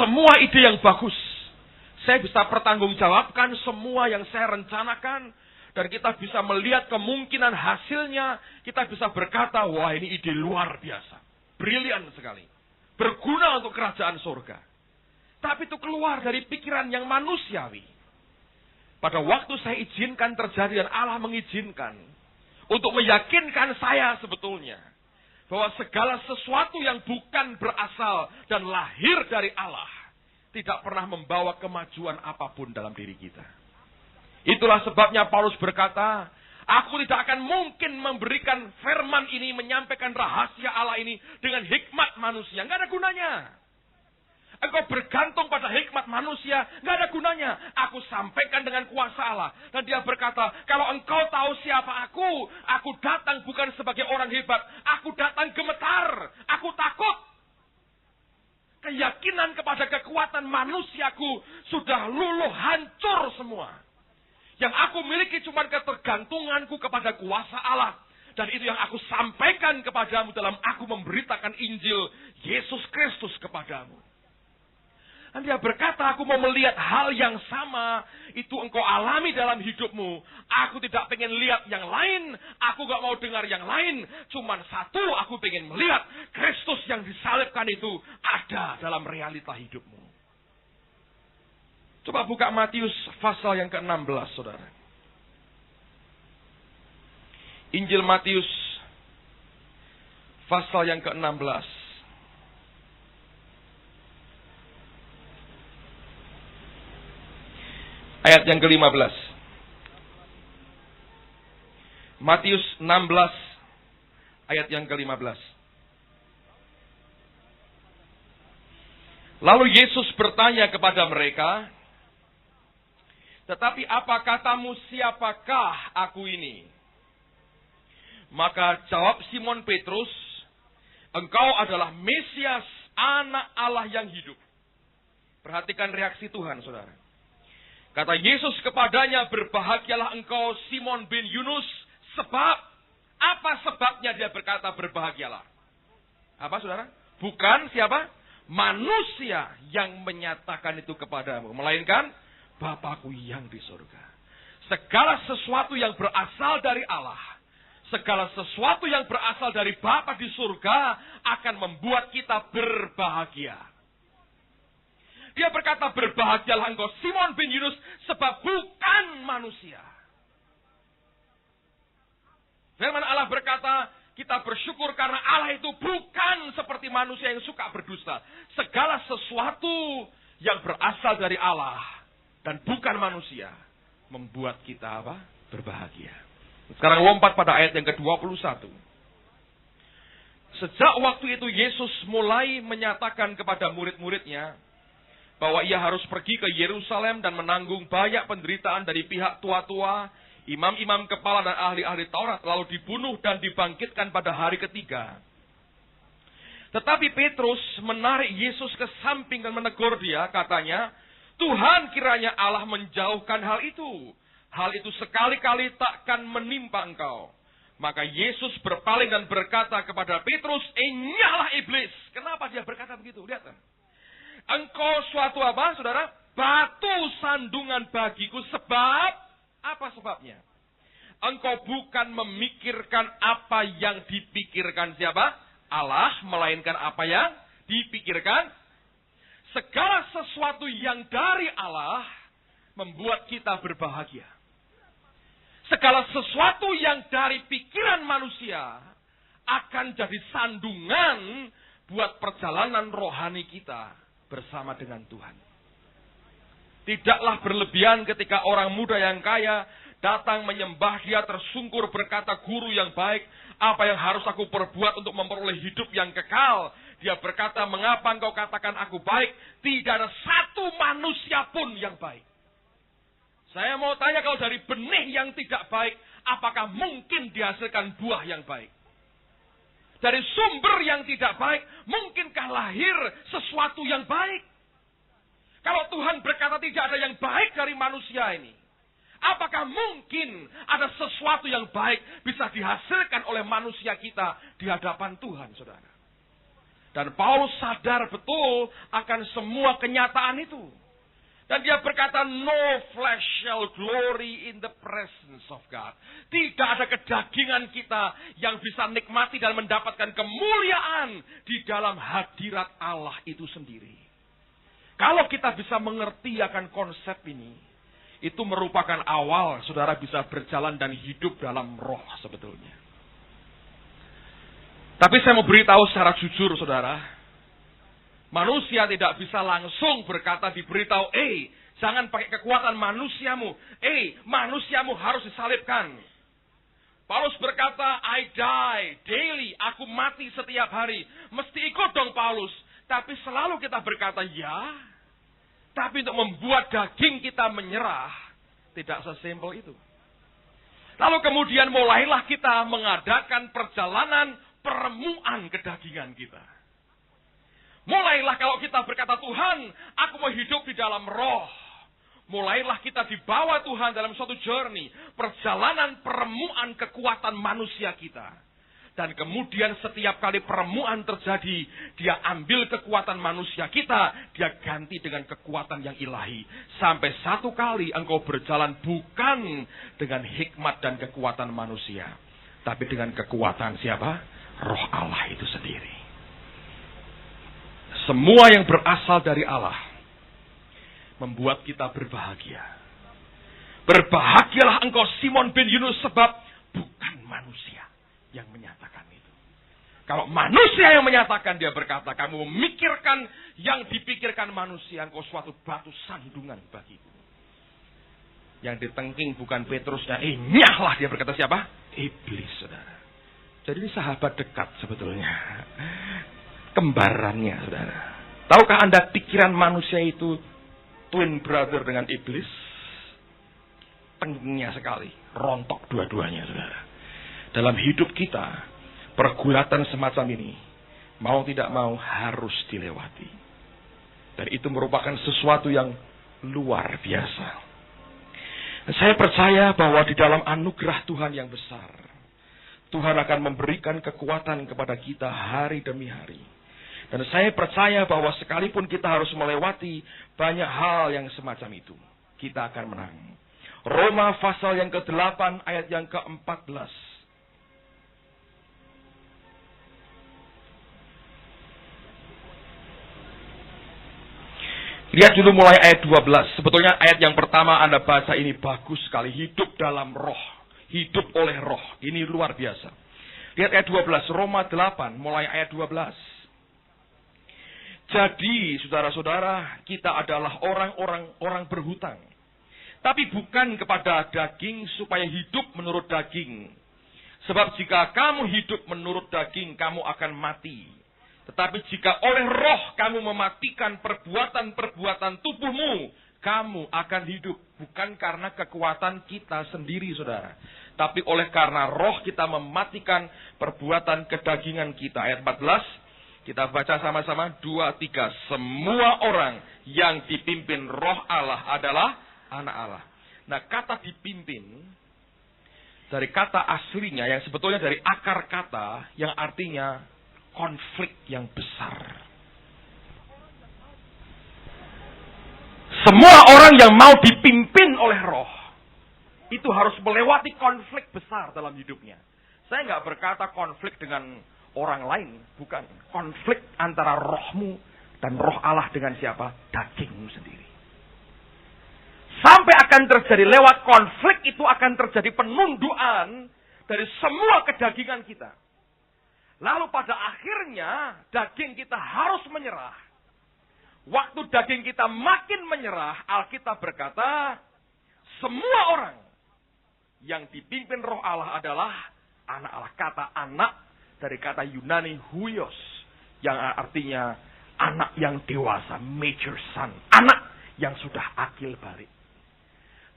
Semua ide yang bagus, saya bisa pertanggungjawabkan semua yang saya rencanakan, dan kita bisa melihat kemungkinan hasilnya, kita bisa berkata, wah ini ide luar biasa. Brilian sekali. Berguna untuk kerajaan surga. Tapi itu keluar dari pikiran yang manusiawi. Pada waktu saya izinkan terjadi dan Allah mengizinkan. Untuk meyakinkan saya sebetulnya. Bahwa segala sesuatu yang bukan berasal dan lahir dari Allah. Tidak pernah membawa kemajuan apapun dalam diri kita. Itulah sebabnya Paulus berkata, aku tidak akan mungkin memberikan firman ini, menyampaikan rahasia Allah ini dengan hikmat manusia. Nggak ada gunanya. Engkau bergantung pada hikmat manusia, nggak ada gunanya. Aku sampaikan dengan kuasa Allah. Dan dia berkata, kalau engkau tahu siapa aku datang bukan sebagai orang hebat. Aku datang gemetar, aku takut. Keyakinan kepada kekuatan manusiaku sudah luluh hancur semua. Yang aku miliki cuma ketergantunganku kepada kuasa Allah. Dan itu yang aku sampaikan kepadamu dalam aku memberitakan Injil Yesus Kristus kepadamu. Dan dia berkata, aku mau melihat hal yang sama. Itu engkau alami dalam hidupmu. Aku tidak pengen lihat yang lain. Aku gak mau dengar yang lain. Cuman satu, aku pengen melihat Kristus yang disalibkan itu ada dalam realita hidupmu. Coba buka Matius pasal yang ke-16, saudara. Injil Matius pasal yang ke-16. Ayat yang ke-15. Matius 16 ayat yang ke-15. Lalu Yesus bertanya kepada mereka, tetapi apa katamu, siapakah aku ini? Maka jawab Simon Petrus, engkau adalah Mesias, anak Allah yang hidup. Perhatikan reaksi Tuhan, saudara. Kata Yesus kepadanya, berbahagialah engkau Simon bin Yunus, sebab, apa sebabnya dia berkata berbahagialah? Apa, saudara? Bukan siapa? Manusia yang menyatakan itu kepadamu, melainkan Bapakku yang di surga. Segala sesuatu yang berasal dari Allah, segala sesuatu yang berasal dari Bapa di surga akan membuat kita berbahagia. Dia berkata, berbahagialah engkau Simon bin Yunus, sebab bukan manusia. Firman Allah berkata, kita bersyukur karena Allah itu bukan seperti manusia yang suka berdusta. Segala sesuatu yang berasal dari Allah dan bukan manusia membuat kita apa? Berbahagia. Sekarang lompat pada ayat yang ke-21. Sejak waktu itu Yesus mulai menyatakan kepada murid-muridnya bahwa ia harus pergi ke Yerusalem dan menanggung banyak penderitaan dari pihak tua-tua, imam-imam kepala dan ahli-ahli Taurat, lalu dibunuh dan dibangkitkan pada hari ketiga. Tetapi Petrus menarik Yesus ke samping dan menegur dia, katanya, Tuhan, kiranya Allah menjauhkan hal itu. Hal itu sekali-kali takkan menimpa engkau. Maka Yesus berpaling dan berkata kepada Petrus, nyala iblis. Kenapa dia berkata begitu? Lihat kan. Engkau suatu apa, saudara? Batu sandungan bagiku. Sebab, apa sebabnya? Engkau bukan memikirkan apa yang dipikirkan siapa? Allah, melainkan apa yang dipikirkan. Segala sesuatu yang dari Allah membuat kita berbahagia. Segala sesuatu yang dari pikiran manusia akan jadi sandungan buat perjalanan rohani kita bersama dengan Tuhan. Tidaklah berlebihan ketika orang muda yang kaya datang menyembah dia tersungkur berkata, guru yang baik, apa yang harus aku perbuat untuk memperoleh hidup yang kekal? Dia berkata, mengapa engkau katakan aku baik? Tidak ada satu manusia pun yang baik. Saya mau tanya, kalau dari benih yang tidak baik, apakah mungkin dihasilkan buah yang baik? Dari sumber yang tidak baik, mungkinkah lahir sesuatu yang baik? Kalau Tuhan berkata tidak ada yang baik dari manusia ini, apakah mungkin ada sesuatu yang baik bisa dihasilkan oleh manusia kita di hadapan Tuhan, saudara? Dan Paulus sadar betul akan semua kenyataan itu. Dan dia berkata, no flesh shall glory in the presence of God. Tidak ada kedagingan kita yang bisa nikmati dan mendapatkan kemuliaan di dalam hadirat Allah itu sendiri. Kalau kita bisa mengerti akan konsep ini, itu merupakan awal saudara bisa berjalan dan hidup dalam roh sebetulnya. Tapi saya mau beritahu secara jujur saudara, manusia tidak bisa langsung berkata diberitahu, jangan pakai kekuatan manusiamu. Manusiamu harus disalibkan. Paulus berkata, I die daily. Aku mati setiap hari. Mesti ikut dong Paulus. Tapi selalu kita berkata, ya. Tapi untuk membuat daging kita menyerah, tidak sesimpel itu. Lalu kemudian mulailah kita mengadakan perjalanan peremuan kedagingan kita. Mulailah kalau kita berkata, Tuhan, aku mau hidup di dalam roh. Mulailah kita dibawa Tuhan dalam suatu journey. Perjalanan peremuan kekuatan manusia kita. Dan kemudian setiap kali peremuan terjadi, dia ambil kekuatan manusia kita, dia ganti dengan kekuatan yang ilahi. Sampai satu kali engkau berjalan bukan dengan hikmat dan kekuatan manusia. Tapi dengan kekuatan siapa? Roh Allah itu sendiri. Semua yang berasal dari Allah membuat kita berbahagia. Berbahagialah engkau Simon bin Yunus sebab bukan manusia yang menyatakan itu. Kalau manusia yang menyatakan, dia berkata, kamu memikirkan yang dipikirkan manusia, engkau suatu batu sandungan bagiku. Yang ditengking bukan Petrusnya, nyahlah, dia berkata siapa? Iblis, saudara. Jadi ini sahabat dekat sebetulnya. Kembarannya, saudara. Tahukah Anda pikiran manusia itu twin brother dengan iblis? Tengnya sekali. Rontok dua-duanya, saudara. Dalam hidup kita, pergulatan semacam ini, mau tidak mau harus dilewati. Dan itu merupakan sesuatu yang luar biasa. Dan saya percaya bahwa di dalam anugerah Tuhan yang besar, Tuhan akan memberikan kekuatan kepada kita hari demi hari. Dan saya percaya bahwa sekalipun kita harus melewati banyak hal yang semacam itu, kita akan menang. Roma pasal yang ke-8 ayat yang ke-14. Lihat dulu mulai ayat 12. Sebetulnya ayat yang pertama Anda baca ini bagus sekali. Hidup dalam roh. Hidup oleh roh. Ini luar biasa. Lihat ayat 12. Roma 8 mulai ayat 12. Jadi, saudara-saudara, kita adalah orang berhutang. Tapi bukan kepada daging supaya hidup menurut daging. Sebab jika kamu hidup menurut daging, kamu akan mati. Tetapi jika oleh roh kamu mematikan perbuatan-perbuatan tubuhmu, kamu akan hidup. Bukan karena kekuatan kita sendiri, saudara. Tapi oleh karena roh kita mematikan perbuatan kedagingan kita. Ayat 14. Kita baca sama-sama 2, 3. Semua orang yang dipimpin roh Allah adalah anak Allah. Nah, kata dipimpin dari kata aslinya yang sebetulnya dari akar kata yang artinya konflik yang besar. Semua orang yang mau dipimpin oleh roh itu harus melewati konflik besar dalam hidupnya. Saya nggak berkata konflik dengan orang lain, bukan. Konflik antara rohmu dan roh Allah dengan siapa? Dagingmu sendiri. Sampai akan terjadi lewat konflik itu akan terjadi penundukan dari semua kedagingan kita. Lalu pada akhirnya daging kita harus menyerah. Waktu daging kita makin menyerah, Alkitab berkata, semua orang yang dipimpin roh Allah adalah anak Allah. Kata anak dari kata Yunani huios, yang artinya anak yang dewasa, mature son, anak yang sudah akil balik.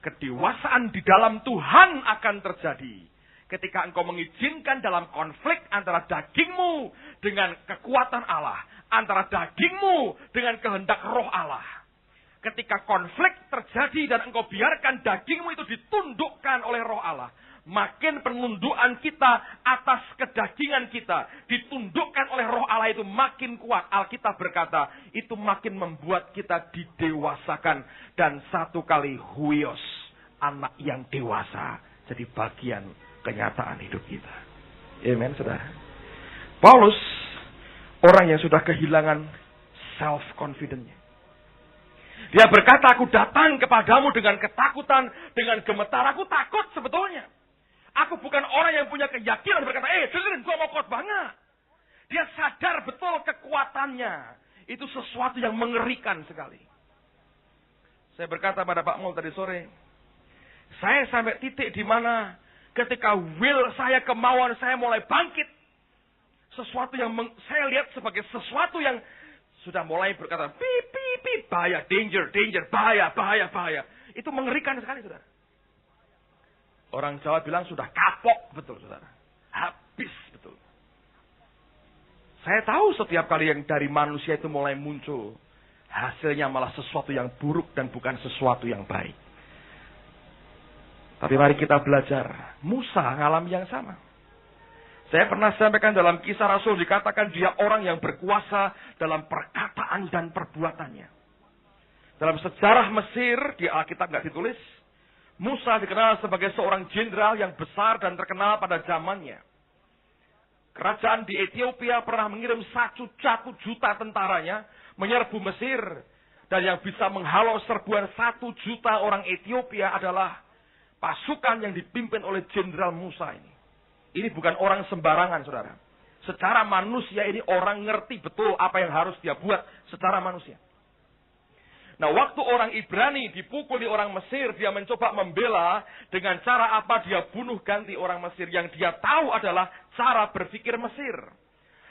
Kedewasaan di dalam Tuhan akan terjadi ketika engkau mengizinkan dalam konflik antara dagingmu dengan kekuatan Allah, antara dagingmu dengan kehendak roh Allah. ketika konflik terjadi dan engkau biarkan dagingmu itu ditundukkan oleh Roh Allah, makin penundukan kita atas kedagingan kita ditundukkan oleh Roh Allah itu makin kuat. Alkitab berkata, itu makin membuat kita didewasakan. Dan satu kali huios, anak yang dewasa, jadi bagian kenyataan hidup kita. Amen, saudara. Paulus, orang yang sudah kehilangan self-confidence-nya. Dia berkata, aku datang kepadamu dengan ketakutan, dengan gemetar. Aku takut sebetulnya. Aku bukan orang yang punya keyakinan berkata, dengerin, gua mau khotbah. Enggak. Dia sadar betul kekuatannya. Itu sesuatu yang mengerikan sekali. Saya berkata pada Pak Mul tadi sore, saya sampai titik di mana ketika will saya, kemauan saya mulai bangkit. Sesuatu yang saya lihat sebagai sesuatu yang sudah mulai berkata, pip, bahaya, danger, bahaya. Itu mengerikan sekali, saudara. Orang Jawa bilang sudah kapok, betul, saudara. Habis, betul. Saya tahu setiap kali yang dari manusia itu mulai muncul, hasilnya malah sesuatu yang buruk dan bukan sesuatu yang baik. Tapi mari kita belajar. Musa ngalami yang sama. Saya pernah sampaikan dalam Kisah Rasul, dikatakan dia orang yang berkuasa dalam perkataan dan perbuatannya. Dalam sejarah Mesir, di Alkitab nggak ditulis, Musa dikenal sebagai seorang jenderal yang besar dan terkenal pada zamannya. Kerajaan di Ethiopia pernah mengirim 1 juta tentaranya menyerbu Mesir. Dan yang bisa menghalau serbuan 1 juta orang Ethiopia adalah pasukan yang dipimpin oleh jenderal Musa ini. Ini bukan orang sembarangan, saudara. Secara manusia ini orang ngerti betul apa yang harus dia buat secara manusia. Nah, waktu orang Ibrani dipukul di orang Mesir, dia mencoba membela dengan cara apa? Dia bunuh ganti orang Mesir. Yang dia tahu adalah cara berpikir Mesir.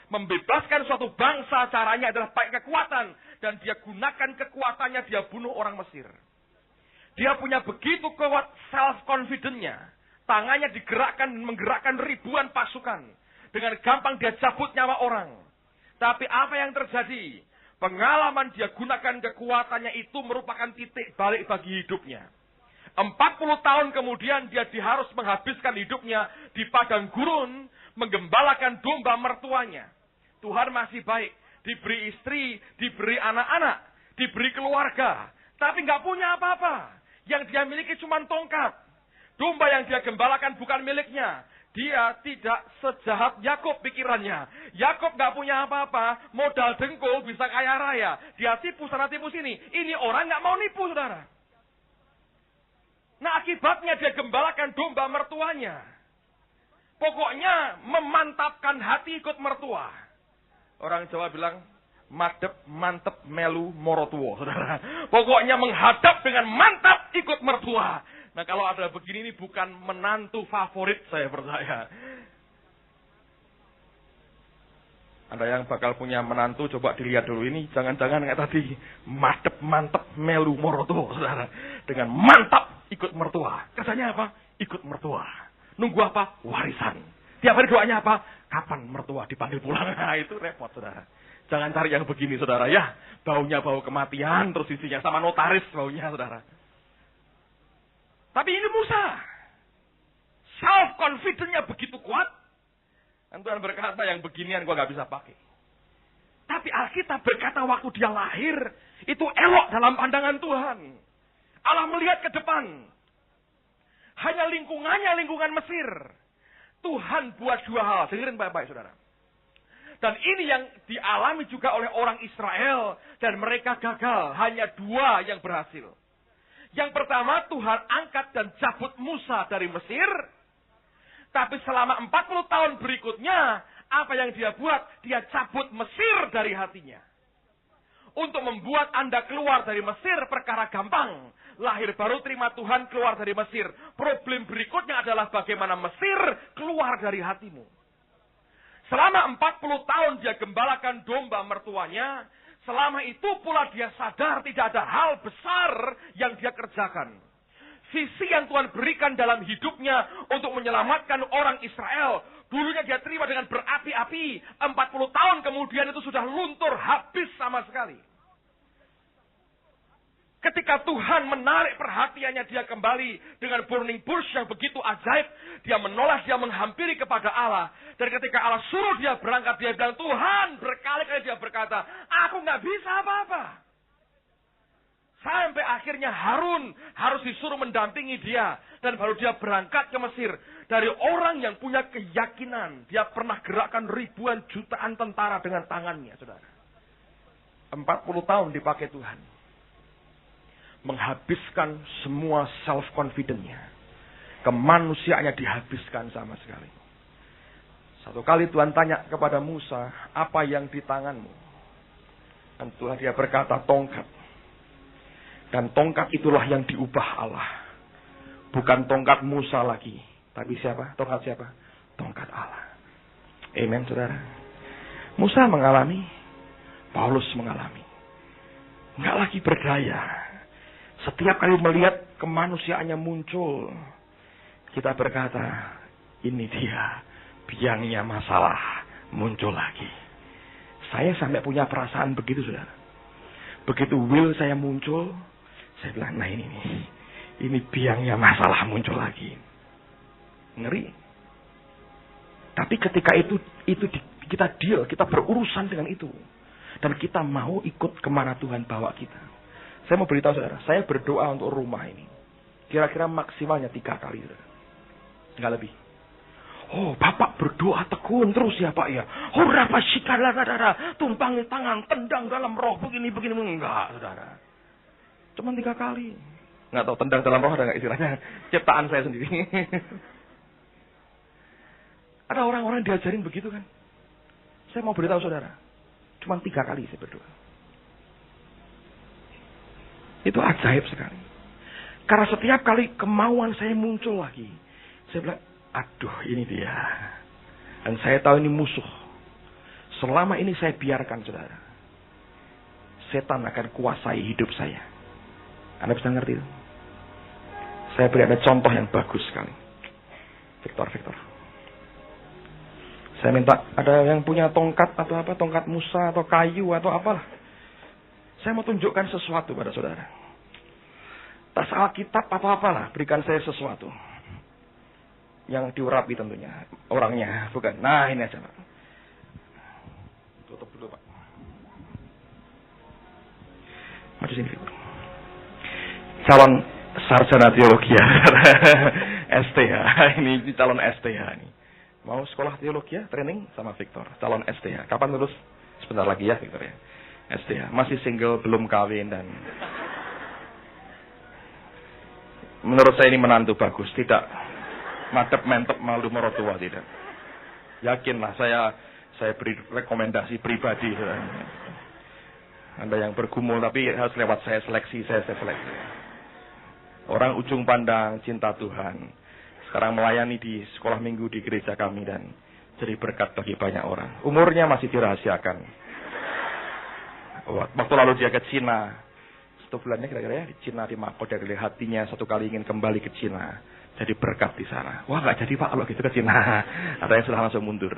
Membebaskan suatu bangsa caranya adalah pakai kekuatan. Dan dia gunakan kekuatannya, dia bunuh orang Mesir. Dia punya begitu kuat self-confidence-nya. Tangannya digerakkan, menggerakkan ribuan pasukan. Dengan gampang dia cabut nyawa orang. Tapi apa yang terjadi? Pengalaman dia gunakan kekuatannya itu merupakan titik balik bagi hidupnya. 40 tahun kemudian dia harus menghabiskan hidupnya di padang gurun, menggembalakan domba mertuanya. Tuhan masih baik, diberi istri, diberi anak-anak, diberi keluarga. Tapi nggak punya apa-apa. Yang dia miliki cuma tongkat. Domba yang dia gembalakan bukan miliknya. Dia tidak sejahat Yakub pikirannya. Yakub gak punya apa-apa. Modal dengkul bisa kaya raya. Dia tipu sana tipu sini. Ini orang gak mau nipu, saudara. Nah, akibatnya dia gembalakan domba mertuanya. Pokoknya memantapkan hati ikut mertua. Orang Jawa bilang, madep, mantep, melu, morotuo, saudara. Pokoknya menghadap dengan mantap ikut mertua. Nah, kalau ada begini, ini bukan menantu favorit, saya percaya. Ada yang bakal punya menantu, coba dilihat dulu ini. Jangan-jangan kayak tadi, madep, mantep, melu, morotuo, saudara. Dengan mantap ikut mertua. Kerjanya apa? Ikut mertua. Nunggu apa? Warisan. Tiap hari doanya apa? Kapan mertua dipanggil pulang? Nah, itu repot, saudara. Jangan cari yang begini, saudara, ya. Baunya bau kematian, terus isinya sama notaris baunya, saudara. Tapi ini Musa. Self-confidence-nya begitu kuat. Dan Tuhan berkata, yang beginian gua gak bisa pakai. Tapi Alkitab berkata waktu dia lahir, itu elok dalam pandangan Tuhan. Allah melihat ke depan. Hanya lingkungannya lingkungan Mesir. Tuhan buat 2 hal. Dengerin baik-baik, saudara. Dan ini yang dialami juga oleh orang Israel. Dan mereka gagal. Hanya 2 yang berhasil. Yang pertama, Tuhan angkat dan cabut Musa dari Mesir. Tapi selama 40 tahun berikutnya, apa yang dia buat? Dia cabut Mesir dari hatinya. Untuk membuat Anda keluar dari Mesir, perkara gampang. Lahir baru, terima Tuhan, keluar dari Mesir. Problem berikutnya adalah bagaimana Mesir keluar dari hatimu. Selama 40 tahun dia gembalakan domba mertuanya. Selama itu pula dia sadar tidak ada hal besar yang dia kerjakan. Visi yang Tuhan berikan dalam hidupnya untuk menyelamatkan orang Israel. Dulunya dia terima dengan berapi-api. 40 tahun kemudian itu sudah luntur habis sama sekali. Ketika Tuhan menarik perhatiannya dia kembali dengan burning bush yang begitu ajaib. Dia menoleh, dia menghampiri kepada Allah. Dan ketika Allah suruh dia berangkat, dia bilang, Tuhan, berkali-kali dia berkata, aku nggak bisa apa-apa. Sampai akhirnya Harun harus disuruh mendampingi dia. Dan baru dia berangkat ke Mesir. Dari orang yang punya keyakinan. Dia pernah gerakkan ribuan jutaan tentara dengan tangannya, saudara. 40 tahun dipakai Tuhan. Menghabiskan semua self-confidence-nya. Kemanusiaannya dihabiskan sama sekali. Satu kali Tuhan tanya kepada Musa, apa yang di tanganmu? Dan Tuhan dia berkata, tongkat. Dan tongkat itulah yang diubah Allah. Bukan tongkat Musa lagi. Tapi siapa? Tongkat siapa? Tongkat Allah. Amen, saudara. Musa mengalami, Paulus mengalami. Enggak lagi berdaya. Setiap kali melihat kemanusiaannya muncul, kita berkata, ini dia, biangnya masalah muncul lagi. Saya sampai punya perasaan begitu, saudara. Begitu will saya muncul, saya bilang, nah ini biangnya masalah muncul lagi. Ngeri. Tapi ketika itu kita deal, kita berurusan dengan itu. Dan kita mau ikut kemana Tuhan bawa kita. Saya mau beritahu saudara, saya berdoa untuk rumah ini. Kira-kira maksimalnya 3 kali, saudara. Enggak lebih. Oh, Bapak berdoa tekun terus ya Pak ya. Oh, rapa sikala dadara, tumpangi tangan, tendang dalam roh, begini. Enggak, saudara. Cuma 3 kali. Enggak tahu tendang dalam roh ada enggak istilahnya. Ciptaan saya sendiri. Ada orang-orang diajarin begitu kan. Saya mau beritahu saudara. Cuma 3 kali saya berdoa. Itu ajaib sekali. Karena setiap kali kemauan saya muncul lagi. Saya bilang, aduh ini dia. Dan saya tahu ini musuh. Selama ini saya biarkan saudara. Setan akan kuasai hidup saya. Anda bisa ngerti itu? Saya beri Anda contoh yang bagus sekali. Victor. Saya minta ada yang punya tongkat atau apa. Tongkat Musa atau kayu atau apalah. Saya mau tunjukkan sesuatu pada saudara. Tas Alkitab apa-apalah. Berikan saya sesuatu. Yang diurapi tentunya. Orangnya. Bukan. Nah ini aja Pak. Tutup dulu Pak. Maju sini Figur. Calon sarjana teologi ya. STH. Ini calon STH ini. Mau sekolah teologi ya. Training sama Victor. Calon STH. Kapan lulus? Sebentar lagi ya Victor ya. STH. Masih single, belum kawin dan menurut saya ini menantu bagus. Tidak mantep malu mertua, tidak. Yakinlah saya beri rekomendasi pribadi. Anda yang bergumul tapi harus lewat saya seleksi. Orang ujung pandang cinta Tuhan. Sekarang melayani di sekolah minggu di gereja kami dan jadi berkat bagi banyak orang. Umurnya masih dirahasiakan. Waktu lalu dia ke Cina. 1 bulannya kira-kira ya di Cina di mahkota dari hatinya 1 kali ingin kembali ke Cina. Jadi berkat di sana. Wah nggak jadi Pak kalau gitu ke Cina. Ada yang sudah langsung mundur.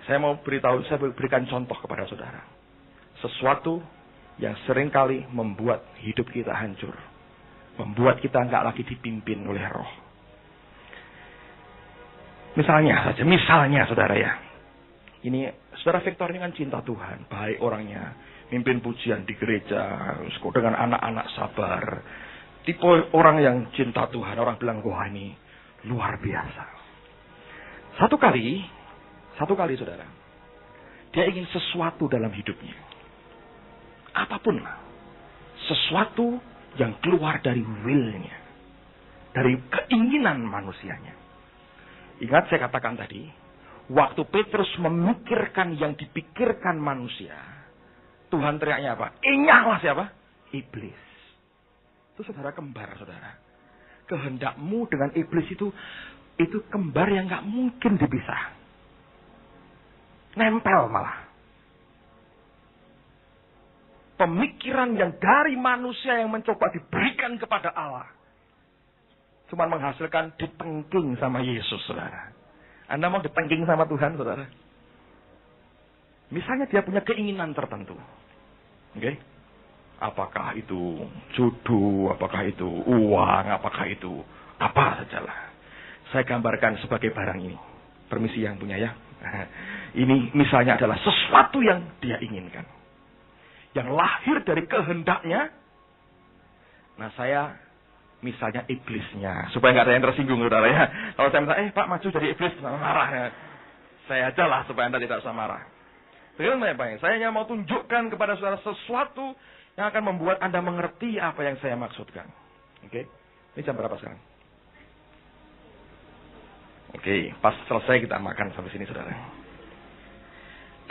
Saya mau beritahu, saya berikan contoh kepada saudara. Sesuatu yang seringkali membuat hidup kita hancur. Membuat kita nggak lagi dipimpin oleh roh. Misalnya saudara ya. Ini saudara Victor ini kan cinta Tuhan, baik orangnya, mimpin pujian di gereja, dengan anak-anak sabar. Tipe orang yang cinta Tuhan, orang bilang wah ini luar biasa. Satu kali saudara, dia ingin sesuatu dalam hidupnya. Apapun lah. Sesuatu yang keluar dari will-nya. Dari keinginan manusianya. Ingat saya katakan tadi, waktu Petrus memikirkan yang dipikirkan manusia, Tuhan teriaknya apa? Enyahlah siapa? Iblis. Itu saudara kembar, saudara. Kehendakmu dengan iblis itu kembar yang gak mungkin dipisah. Nempel malah. Pemikiran yang dari manusia yang mencoba diberikan kepada Allah. Cuma menghasilkan ditengking sama Yesus, saudara. Anda mau ditengking sama Tuhan, saudara? Misalnya dia punya keinginan tertentu. Oke? Apakah itu jodoh, apakah itu uang, apakah itu apa sajalah. Saya gambarkan sebagai barang ini. Permisi yang punya ya. Ini misalnya adalah sesuatu yang dia inginkan. Yang lahir dari kehendaknya. Nah saya misalnya iblisnya. Supaya nggak ada yang tersinggung saudara ya. Kalau saya minta, Pak maju jadi iblis, marah ya. Saya aja lah supaya Anda tidak usah marah. Bagaimana Pak? Saya hanya mau tunjukkan kepada saudara sesuatu yang akan membuat Anda mengerti apa yang saya maksudkan. Oke? Ini jam berapa sekarang? Oke, pas selesai kita makan sampai sini saudara.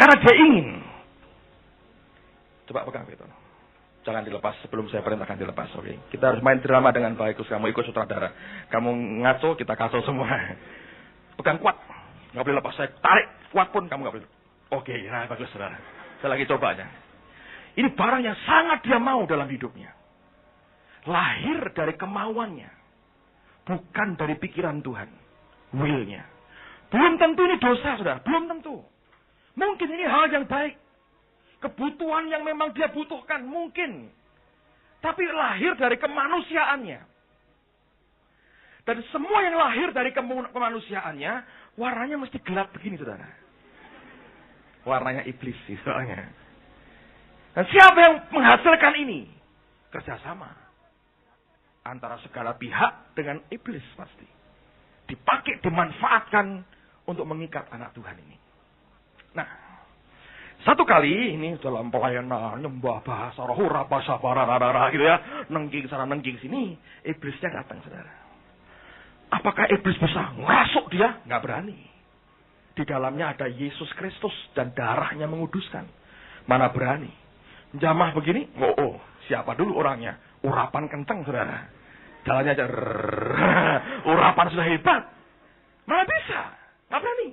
Karena dia ingin. Coba pegang itu. Jangan dilepas sebelum saya perintahkan dilepas. Oke. Kita harus main drama dengan baik. Kamu ikut sutradara. Kamu ngaco, kita kacau semua. Pegang kuat. Nggak boleh lepas. Saya tarik kuat pun kamu nggak boleh. Oke, nah bagus saudara. Saya lagi coba aja. Ini barang yang sangat dia mau dalam hidupnya. Lahir dari kemauannya. Bukan dari pikiran Tuhan. Will-nya. Belum tentu ini dosa, saudara. Belum tentu. Mungkin ini hal yang baik. Kebutuhan yang memang dia butuhkan. Mungkin. Tapi lahir dari kemanusiaannya. Dan semua yang lahir dari kemanusiaannya, warnanya mesti gelap begini, saudara. Warnanya iblis sih, soalnya. Dan siapa yang menghasilkan ini? Kerjasama. Antara segala pihak dengan iblis pasti. Dipakai, dimanfaatkan untuk mengikat anak Tuhan ini. Nah, satu kali ini dalam pelayanan nyembah bahasa roh, bahasa bararara gitu ya, nengging sana nengging sini, iblisnya datang saudara. Apakah iblis bisa ngerasuk dia? Nggak berani. Di dalamnya ada Yesus Kristus dan darahnya menguduskan. Mana berani? Jamah begini? Oh, siapa dulu orangnya? Urapan kenceng saudara. Jalannya aja, urapan sudah hebat. Mana bisa? Nggak berani.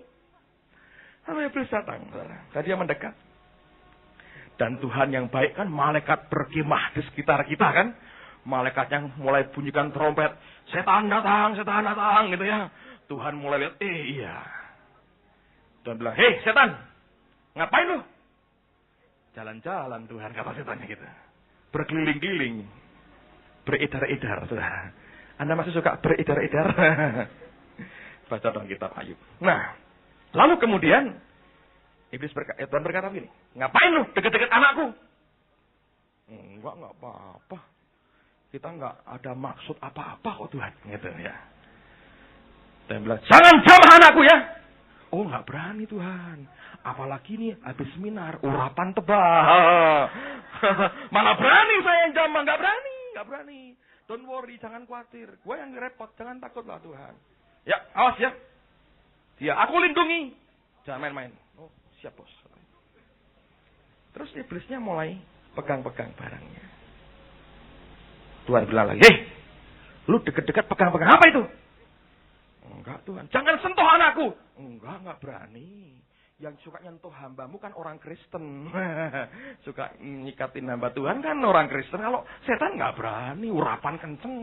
Lalu iblis datang. Dan dia mendekat. Dan Tuhan yang baik kan, malaikat berkemah di sekitar kita kan. Malaikat yang mulai bunyikan trompet. Setan datang gitu ya. Tuhan mulai lihat, iya. Dan bilang, hei setan, ngapain lu? Jalan-jalan Tuhan, kata setannya gitu. Berkeliling-keliling. Beredar-edar, saudara. Anda masih suka beredar-edar? Baca dong kitab Ayub. Nah, lalu kemudian iblis berkata begini, ngapain lu deket-deket anakku? Enggak apa-apa. Kita enggak ada maksud apa-apa kok Tuhan, gitu ya. Dan bilang, jangan jamah anakku ya. Oh, enggak berani Tuhan. Apalagi nih habis seminar, urapan tebal. Mana berani saya yang jamah, enggak berani. Gak berani. Don't worry, jangan khawatir. Gue yang repot, jangan takutlah Tuhan. Ya, awas ya. Ya, aku lindungi. Jangan main-main. Oh, siap bos. Terus iblisnya mulai pegang-pegang barangnya. Tuhan bilang lagi, lu deket-deket pegang-pegang apa itu? Enggak Tuhan, jangan sentuh anakku. Enggak berani. Yang suka nyentuh hambamu kan orang Kristen. Suka nyikatin hamba Tuhan kan orang Kristen. Kalau setan nggak berani, urapan kenceng.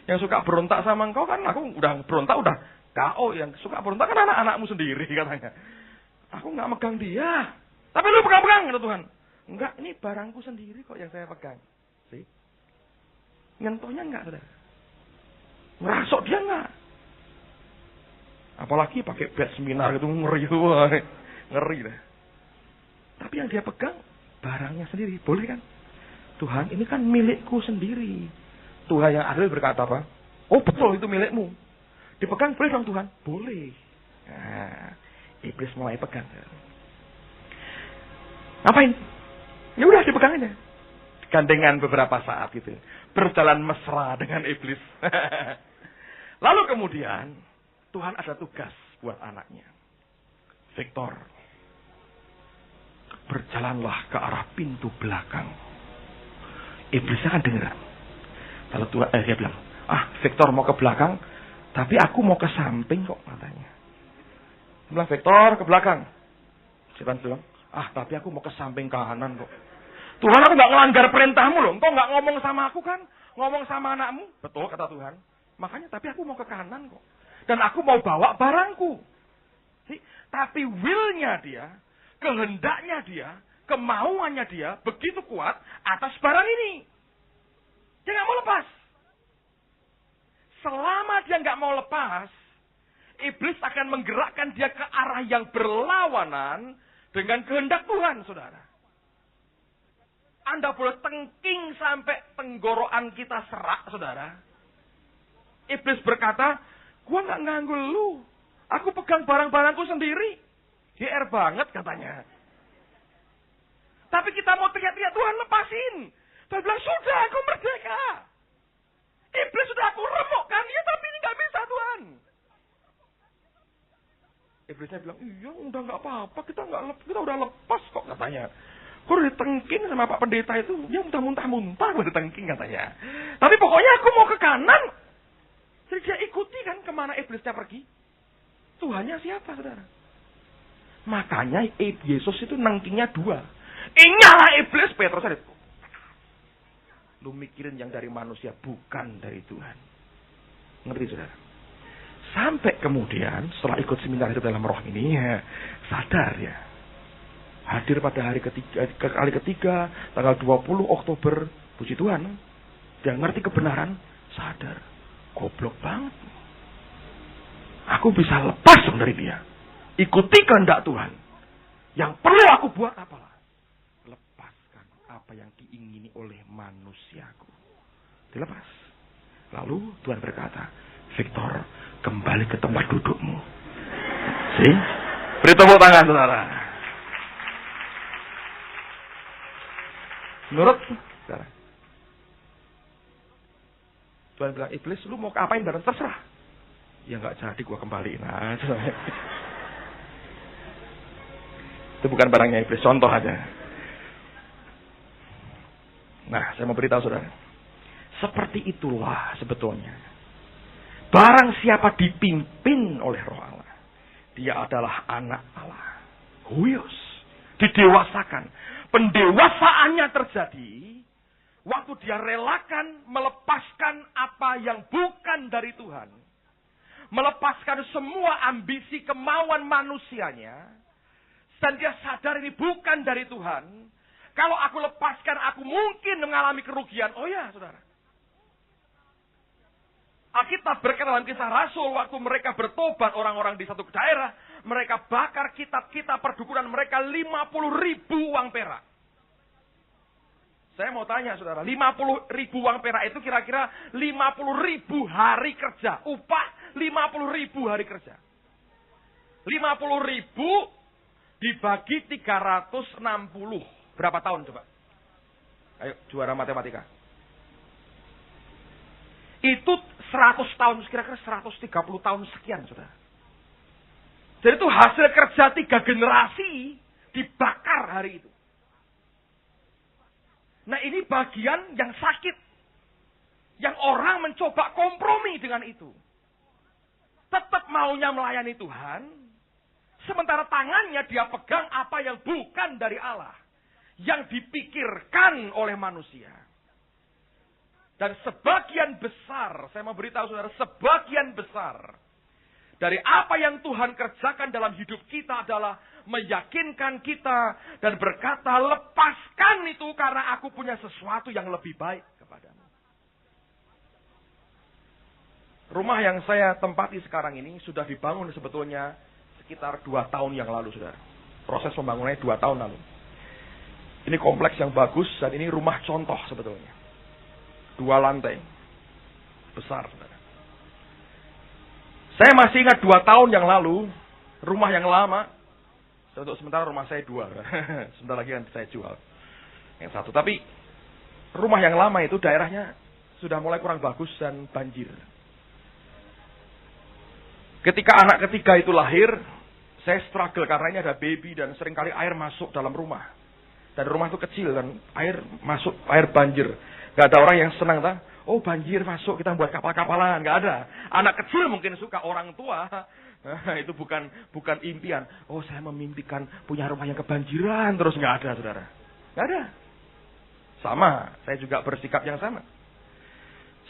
Yang suka berontak sama engkau kan, aku udah berontak udah KO. Yang suka berontak kan anak-anakmu sendiri katanya. Aku nggak megang dia. Tapi lu pegang-pegang kata Tuhan. Enggak, ini barangku sendiri kok yang saya pegang. See? Nyentuhnya enggak, saudara. Ngerasuk dia enggak. Apalagi pakai bed seminar itu ngeri dah. Tapi yang dia pegang barangnya sendiri, boleh kan? Tuhan, ini kan milikku sendiri. Tuhan yang adil berkata apa? Oh betul itu milikmu. Dipegang boleh dong Tuhan? Boleh. Nah, iblis mulai pegang. Ngapain? Ya udah dipegang aja. Gandengan beberapa saat gitu. Berjalan mesra dengan iblis. Lalu kemudian Tuhan ada tugas buat anaknya. Victor, berjalanlah ke arah pintu belakang. Iblisnya kan dengar. Lalu Tuhan, dia bilang, Victor mau ke belakang, tapi aku mau ke samping kok katanya. Dia bilang, Victor ke belakang. Setan bilang, tapi aku mau ke samping kanan kok. Tuhan, aku nggak ngelanggar perintahmu loh. Engkau nggak ngomong sama aku kan? Ngomong sama anakmu. Betul kata Tuhan. Makanya tapi aku mau ke kanan kok. Dan aku mau bawa barangku. Tapi will-nya dia, kehendaknya dia, kemauannya dia begitu kuat atas barang ini. Dia nggak mau lepas. Selama dia nggak mau lepas, iblis akan menggerakkan dia ke arah yang berlawanan dengan kehendak Tuhan, saudara. Anda boleh tengking sampai tenggorokan kita serak, saudara. Iblis berkata, gua nggak ganggu lu. Aku pegang barang-barangku sendiri. GR banget katanya. Tapi kita mau teriak-teriak, Tuhan lepasin. Dia bilang, sudah aku merdeka. Iblis sudah aku remukkan dia, tapi ini nggak bisa Tuhan. Iblisnya bilang, iya udah nggak apa-apa, kita udah lepas kok katanya. Gue udah ditengking sama Pak Pendeta itu, dia muntah-muntah gue ditengking katanya. Tapi pokoknya aku mau ke kanan. Jadi dia ikuti kan kemana iblisnya pergi. Tuhannya siapa, saudara? Makanya Yesus itu nengkingnya dua. Inyalah iblis, Petrus ada. Lu mikirin yang dari manusia, bukan dari Tuhan. Ngerti, saudara? Sampai kemudian setelah ikut seminar itu dalam roh ini, ya, sadar ya. Hadir pada kali ketiga, tanggal 20 Oktober, puji Tuhan. Dia ngerti kebenaran, sadar. Goblok banget. Aku bisa lepas dari dia. Ikuti kehendak Tuhan. Yang perlu aku buat apalah? Lepaskan apa yang diingini oleh manusiaku. Dilepas. Lalu Tuhan berkata, Victor, kembali ke tempat dudukmu. See? Beri tepuk tangan, saudara. Menurut saudara. Tuhan bilang, iblis, lu mau apain bareng? Terserah. Ya nggak jadi, gua kembaliin aja. Itu bukan barangnya iblis, contoh aja. Nah, saya mau beritahu saudara. Seperti itulah sebetulnya. Barang siapa dipimpin oleh roh Allah, dia adalah anak Allah. Huios. Didewasakan. Pendewasaannya terjadi waktu dia relakan melepaskan apa yang bukan dari Tuhan. Melepaskan semua ambisi kemauan manusianya. Dan dia sadar ini bukan dari Tuhan. Kalau aku lepaskan, aku mungkin mengalami kerugian. Oh ya, saudara. Alkitab berkata dalam Kisah Rasul, waktu mereka bertobat orang-orang di satu daerah, mereka bakar kitab-kitab perdukunan mereka 50.000 uang perak. Saya mau tanya saudara, 50.000 uang perak itu kira-kira 50.000 hari kerja. Upah 50.000 hari kerja. 50.000 dibagi 360. Berapa tahun coba? Ayo, juara matematika. Itu 100 tahun, kira-kira 130 tahun sekian, saudara. Jadi itu hasil kerja 3 generasi dibakar hari itu. Nah ini bagian yang sakit. Yang orang mencoba kompromi dengan itu. Tetap maunya melayani Tuhan. Sementara tangannya dia pegang apa yang bukan dari Allah. Yang dipikirkan oleh manusia. Dan sebagian besar, saya mau beritahu saudara, sebagian besar dari apa yang Tuhan kerjakan dalam hidup kita adalah meyakinkan kita dan berkata, lepaskan itu karena aku punya sesuatu yang lebih baik kepadamu. Rumah yang saya tempati sekarang ini sudah dibangun sebetulnya sekitar 2 tahun yang lalu, saudara. Proses pembangunannya 2 tahun lalu. Ini kompleks yang bagus dan ini rumah contoh sebetulnya. 2 lantai. Besar, saudara. Saya masih ingat 2 tahun yang lalu, rumah yang lama, untuk sementara rumah saya 2. Sebentar lagi nanti saya jual. Yang 1. Tapi, rumah yang lama itu daerahnya sudah mulai kurang bagus dan banjir. Ketika anak ketiga itu lahir, saya struggle karena ini ada baby dan seringkali air masuk dalam rumah. Dan rumah itu kecil dan air masuk, air banjir. Gak ada orang yang senang, tak? Oh banjir masuk, kita buat kapal-kapalan. Gak ada. Anak kecil mungkin suka, orang tua. Itu bukan impian. Oh saya memimpikan punya rumah yang kebanjiran. Terus gak ada, saudara. Gak ada. Sama, saya juga bersikap yang sama.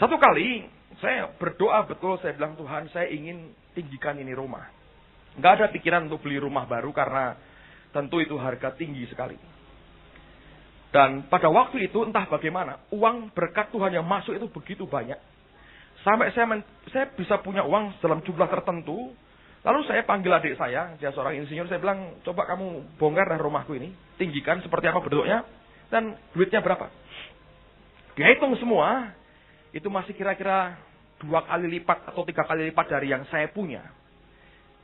Satu kali, saya berdoa betul, saya bilang, Tuhan saya ingin tinggikan ini rumah. Gak ada pikiran untuk beli rumah baru karena tentu itu harga tinggi sekali. Dan pada waktu itu entah bagaimana, uang berkat Tuhan yang masuk itu begitu banyak. Sampai saya bisa punya uang dalam jumlah tertentu. Lalu saya panggil adik saya, dia seorang insinyur, saya bilang, coba kamu bongkar rumahku ini, tinggikan seperti apa bentuknya, dan duitnya berapa. Dia hitung semua, itu masih kira-kira 2 kali lipat atau 3 kali lipat dari yang saya punya.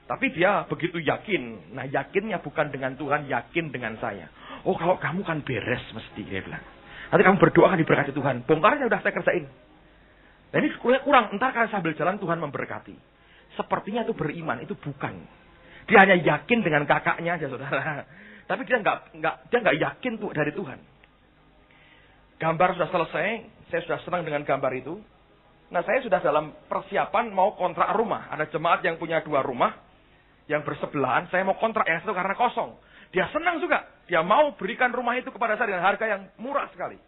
Tapi dia begitu yakin. Nah, yakinnya bukan dengan Tuhan, yakin dengan saya. Oh, kalau kamu kan beres mesti, dia bilang. Nanti kamu berdoa kan diberkati Tuhan. Bongkarnya udah saya kerjain. Nah, ini kurang, entar kalau sambil jalan Tuhan memberkati. Sepertinya itu beriman, itu bukan. Dia hanya yakin dengan kakaknya aja, saudara. Tapi dia nggak yakin tuh dari Tuhan. Gambar sudah selesai, saya sudah senang dengan gambar itu. Nah, saya sudah dalam persiapan mau kontrak rumah. Ada jemaat yang punya 2 rumah yang bersebelahan. Saya mau kontrak yang satu karena kosong. Dia senang juga. Dia mau berikan rumah itu kepada saya dengan harga yang murah sekali.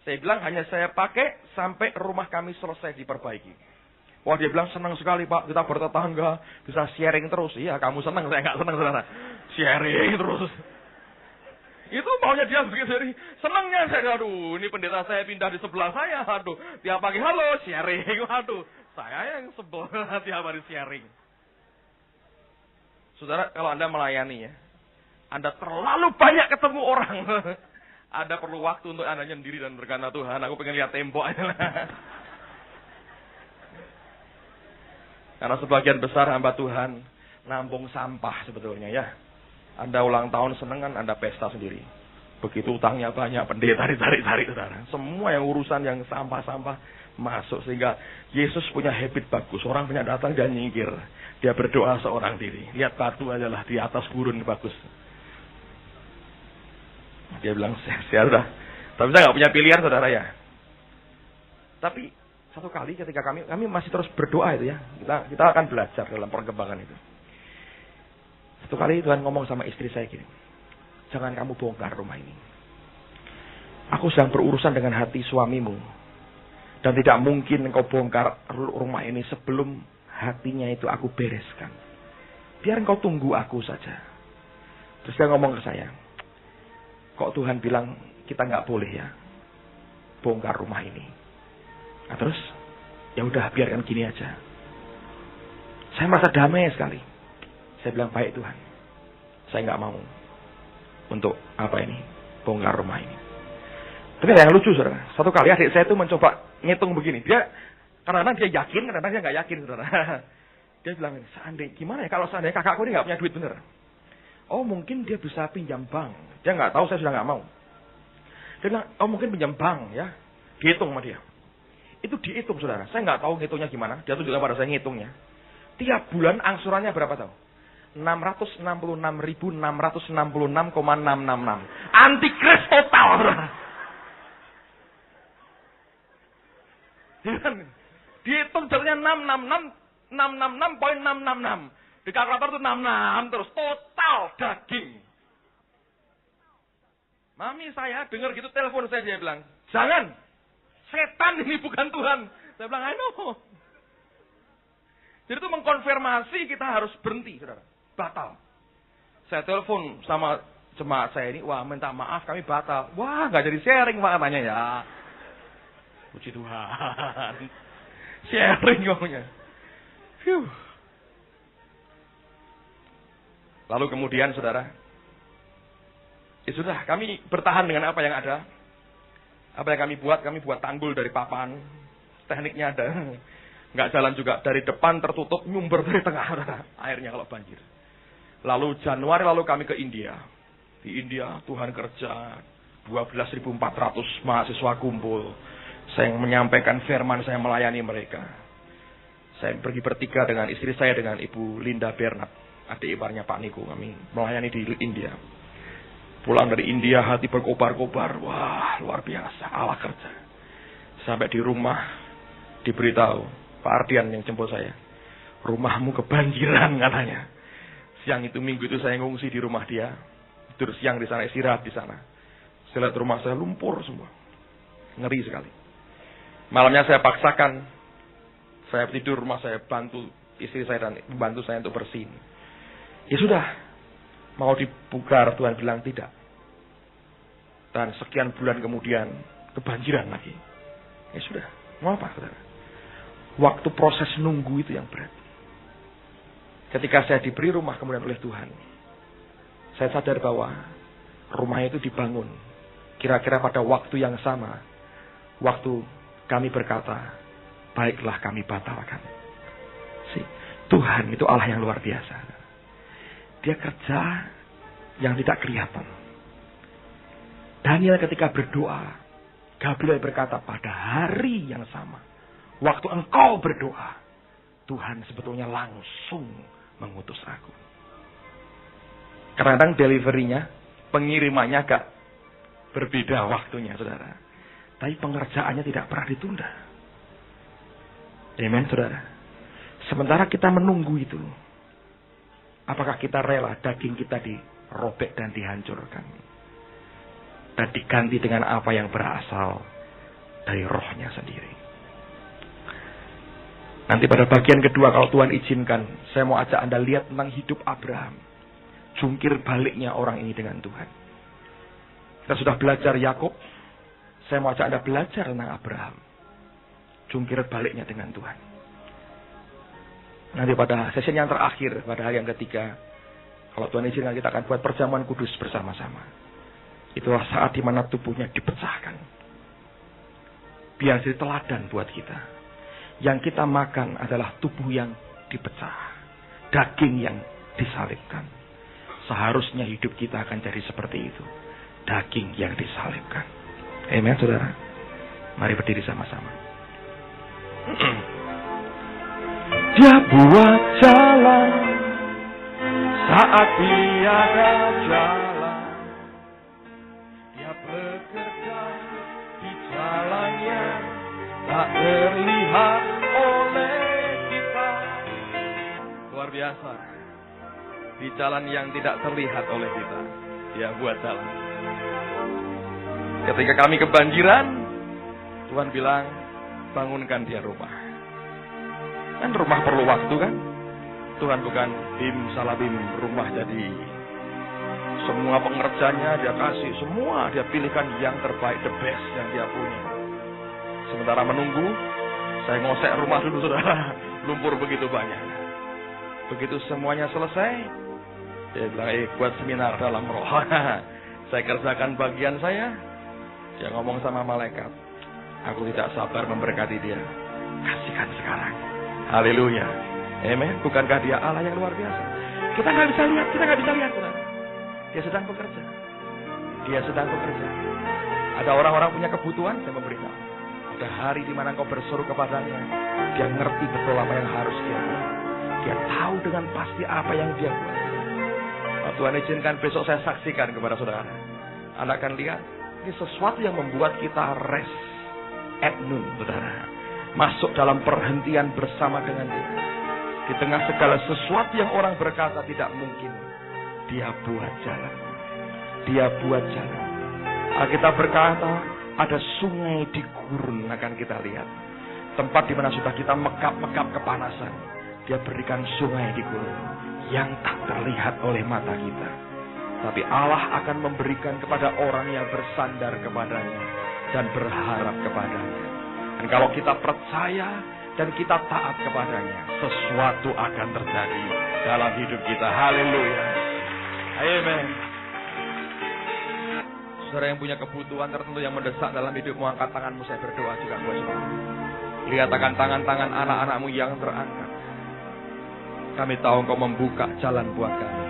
Saya bilang hanya saya pakai sampai rumah kami selesai diperbaiki. Wah, dia bilang senang sekali, Pak. Kita bertetangga, bisa sharing terus. Iya, kamu senang, saya nggak senang, saudara. Sharing terus. Itu maunya dia begitu. Senangnya saya, aduh, ini pendeta saya pindah di sebelah saya. Aduh, tiap pagi, halo, sharing. Aduh, saya yang sebel tiap hari sharing. Saudara, kalau Anda melayani ya, Anda terlalu banyak ketemu orang. Ada perlu waktu untuk Anda sendiri dan berkata, Tuhan, aku pengen lihat tembok aja. Karena sebagian besar hamba Tuhan nampung sampah sebetulnya ya. Anda ulang tahun senengan, Anda pesta sendiri. Begitu utangnya banyak, pendeta ditarik-tarik, saudara. Semua yang urusan yang sampah-sampah masuk. Sehingga Yesus punya habit bagus. Orang banyak datang, dia nyingkir. Dia berdoa seorang diri. Lihat batu aja lah di atas gurun, bagus. Dia bilang, saya udah. Tapi saya nggak punya pilihan, saudara ya. Tapi satu kali ketika kami masih terus berdoa itu ya. Kita akan belajar dalam perkembangan itu. Satu kali Tuhan ngomong sama istri saya gini. Jangan kamu bongkar rumah ini. Aku sedang berurusan dengan hati suamimu. Dan tidak mungkin engkau bongkar rumah ini sebelum hatinya itu aku bereskan. Biar engkau tunggu aku saja. Terus dia ngomong ke saya. Kok Tuhan bilang kita nggak boleh ya bongkar rumah ini. Nah, terus ya udah biarkan gini aja. Saya merasa damai sekali. Saya bilang baik Tuhan. Saya nggak mau untuk apa ini bongkar rumah ini. Tapi yang lucu saudara. Satu kali adik saya itu mencoba ngitung begini. Dia kadang-kadang dia yakin, kadang-kadang dia nggak yakin saudara. Dia bilang seandainya gimana ya kalau seandainya kakakku ini nggak punya duit bener. Oh mungkin dia bisa pinjam bank. Dia nggak tahu saya sudah nggak mau. Dia bilang oh mungkin pinjam bank ya. Dihitung sama dia. Itu dihitung saudara. Saya nggak tahu ngitungnya gimana. Dia tunjukkan pada saya ngitungnya. Tiap bulan angsurannya berapa tahu? 666.666,666. Antikris total. Dihitung jadinya 666.666. Di kalkulator itu 66 terus total daging. Mami saya dengar gitu telepon saya dia bilang, "Jangan. Setan ini bukan Tuhan." Saya bilang, "I know." Jadi itu mengkonfirmasi kita harus berhenti, saudara. Batal. Saya telepon sama jemaat saya ini, wah minta maaf kami batal. Wah nggak jadi sharing Pak katanya ya. Puji Tuhan. Sharing ngomongnya. Lalu kemudian saudara, ya sudah kami bertahan dengan apa yang ada. Apa yang kami buat tanggul dari papan. Tekniknya ada. Nggak jalan juga. Dari depan tertutup, nyumber dari tengah. Airnya kalau banjir. Lalu Januari lalu kami ke India. Di India Tuhan kerja. 12.400 mahasiswa kumpul. Saya menyampaikan firman, saya melayani mereka. Saya pergi bertiga dengan istri saya, dengan Ibu Linda Bernard. Adik iparnya Pak Niko. Kami melayani di India. Pulang dari India hati berkobar-kobar. Wah luar biasa. Allah kerja. Sampai di rumah diberitahu. Pak Ardian yang jemput saya. Rumahmu kebanjiran katanya. Siang itu minggu itu saya ngungsi di rumah dia. Tidur siang di sana, istirahat di sana. Saya lihat rumah saya lumpur semua. Ngeri sekali. Malamnya saya paksakan. Saya tidur rumah saya, bantu istri saya dan membantu saya untuk bersihin. Ya sudah. Mau dibongkar, Tuhan bilang tidak. Dan sekian bulan kemudian kebanjiran lagi. Ya sudah, mau apa saudara? Waktu proses nunggu itu yang berat. Ketika saya diberi rumah kemudian oleh Tuhan, saya sadar bahwa rumah itu dibangun kira-kira pada waktu yang sama. Waktu kami berkata, baiklah kami batalkan. Tuhan itu Allah yang luar biasa. Dia kerja yang tidak kelihatan. Daniel ketika berdoa, Gabriel berkata pada hari yang sama, waktu engkau berdoa, Tuhan sebetulnya langsung mengutus aku. Kadang-kadang deliverynya, pengirimannya agak berbeda waktunya, saudara. Tapi pengerjaannya tidak pernah ditunda. Amen, saudara. Sementara kita menunggu itu, apakah kita rela daging kita dirobek dan dihancurkan? Dan diganti dengan apa yang berasal dari rohnya sendiri. Nanti pada bagian kedua kalau Tuhan izinkan, saya mau ajak Anda lihat tentang hidup Abraham. Jungkir baliknya orang ini dengan Tuhan. Kita sudah belajar Yakub. Saya mau ajak Anda belajar tentang Abraham. Jungkir baliknya dengan Tuhan. Nanti pada sesi yang terakhir, pada hari yang ketiga, kalau Tuhan izinkan kita akan buat perjamuan kudus bersama-sama. Itulah saat di mana tubuhnya dipecahkan. Biar jadi teladan buat kita. Yang kita makan adalah tubuh yang dipecah. Daging yang disalibkan. Seharusnya hidup kita akan jadi seperti itu. Daging yang disalibkan. Amen, saudara. Mari berdiri sama-sama. Dia buat jalan saat tiada jalan. Bekerja di jalannya tak terlihat oleh kita. Luar biasa. Di jalan yang tidak terlihat oleh kita, Dia buat jalan. Ketika kami kebanjiran, Tuhan bilang, bangunkan dia rumah. Kan rumah perlu waktu kan? Tuhan bukan bim salabim rumah jadi semua pengerjanya dia kasih, semua dia pilihkan yang terbaik, the best yang dia punya. Sementara menunggu, saya ngosek rumah dulu saudara, lumpur begitu banyak. Begitu semuanya selesai, dia bilang, buat seminar dalam roh. Saya kerjakan bagian saya, dia ngomong sama malaikat, aku tidak sabar memberkati dia, kasihkan sekarang. Haleluya, amen. Bukankah dia Allah yang luar biasa? Kita nggak bisa lihat, saudara. Dia sedang bekerja. Ada orang-orang punya kebutuhan, saya memberitahu. Ada hari di mana engkau berseru kepadanya, dia ngerti betul apa yang harus dia buat. Dia tahu dengan pasti apa yang dia buat. Kalau Tuhan izinkan besok saya saksikan kepada saudara. Anda akan lihat, ini sesuatu yang membuat kita rest at noon, saudara. Masuk dalam perhentian bersama dengan dia. Di tengah segala sesuatu yang orang berkata tidak mungkin, Dia buat jalan. Alkitab berkata, ada sungai di gurun akan kita lihat. Tempat di mana sudah kita mekap-mekap kepanasan. Dia berikan sungai di gurun yang tak terlihat oleh mata kita. Tapi Allah akan memberikan kepada orang yang bersandar kepadanya dan berharap kepadanya. Dan kalau kita percaya dan kita taat kepadanya, sesuatu akan terjadi dalam hidup kita. Haleluya. Amen. Saudara yang punya kebutuhan tertentu yang mendesak dalam hidupmu, angkat tanganmu, saya berdoa juga buat saudara. Lihat akan tangan-tangan anak-anakmu yang terangkat. Kami tahu Engkau membuka jalan buat kami.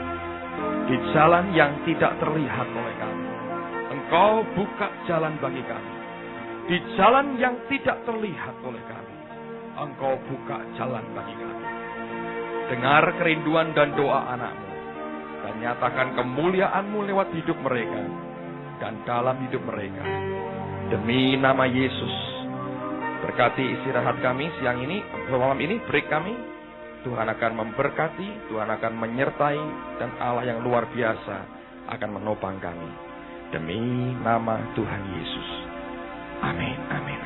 Di jalan yang tidak terlihat oleh kami, Engkau buka jalan bagi kami. Di jalan yang tidak terlihat oleh kami, Engkau buka jalan bagi kami. Dengar kerinduan dan doa anakmu. Dan nyatakan kemuliaan-Mu lewat hidup mereka dan dalam hidup mereka. Demi nama Yesus, berkati istirahat kami siang ini, malam ini, break kami. Tuhan akan memberkati, Tuhan akan menyertai, dan Allah yang luar biasa akan menopang kami. Demi nama Tuhan Yesus. Amin, amin.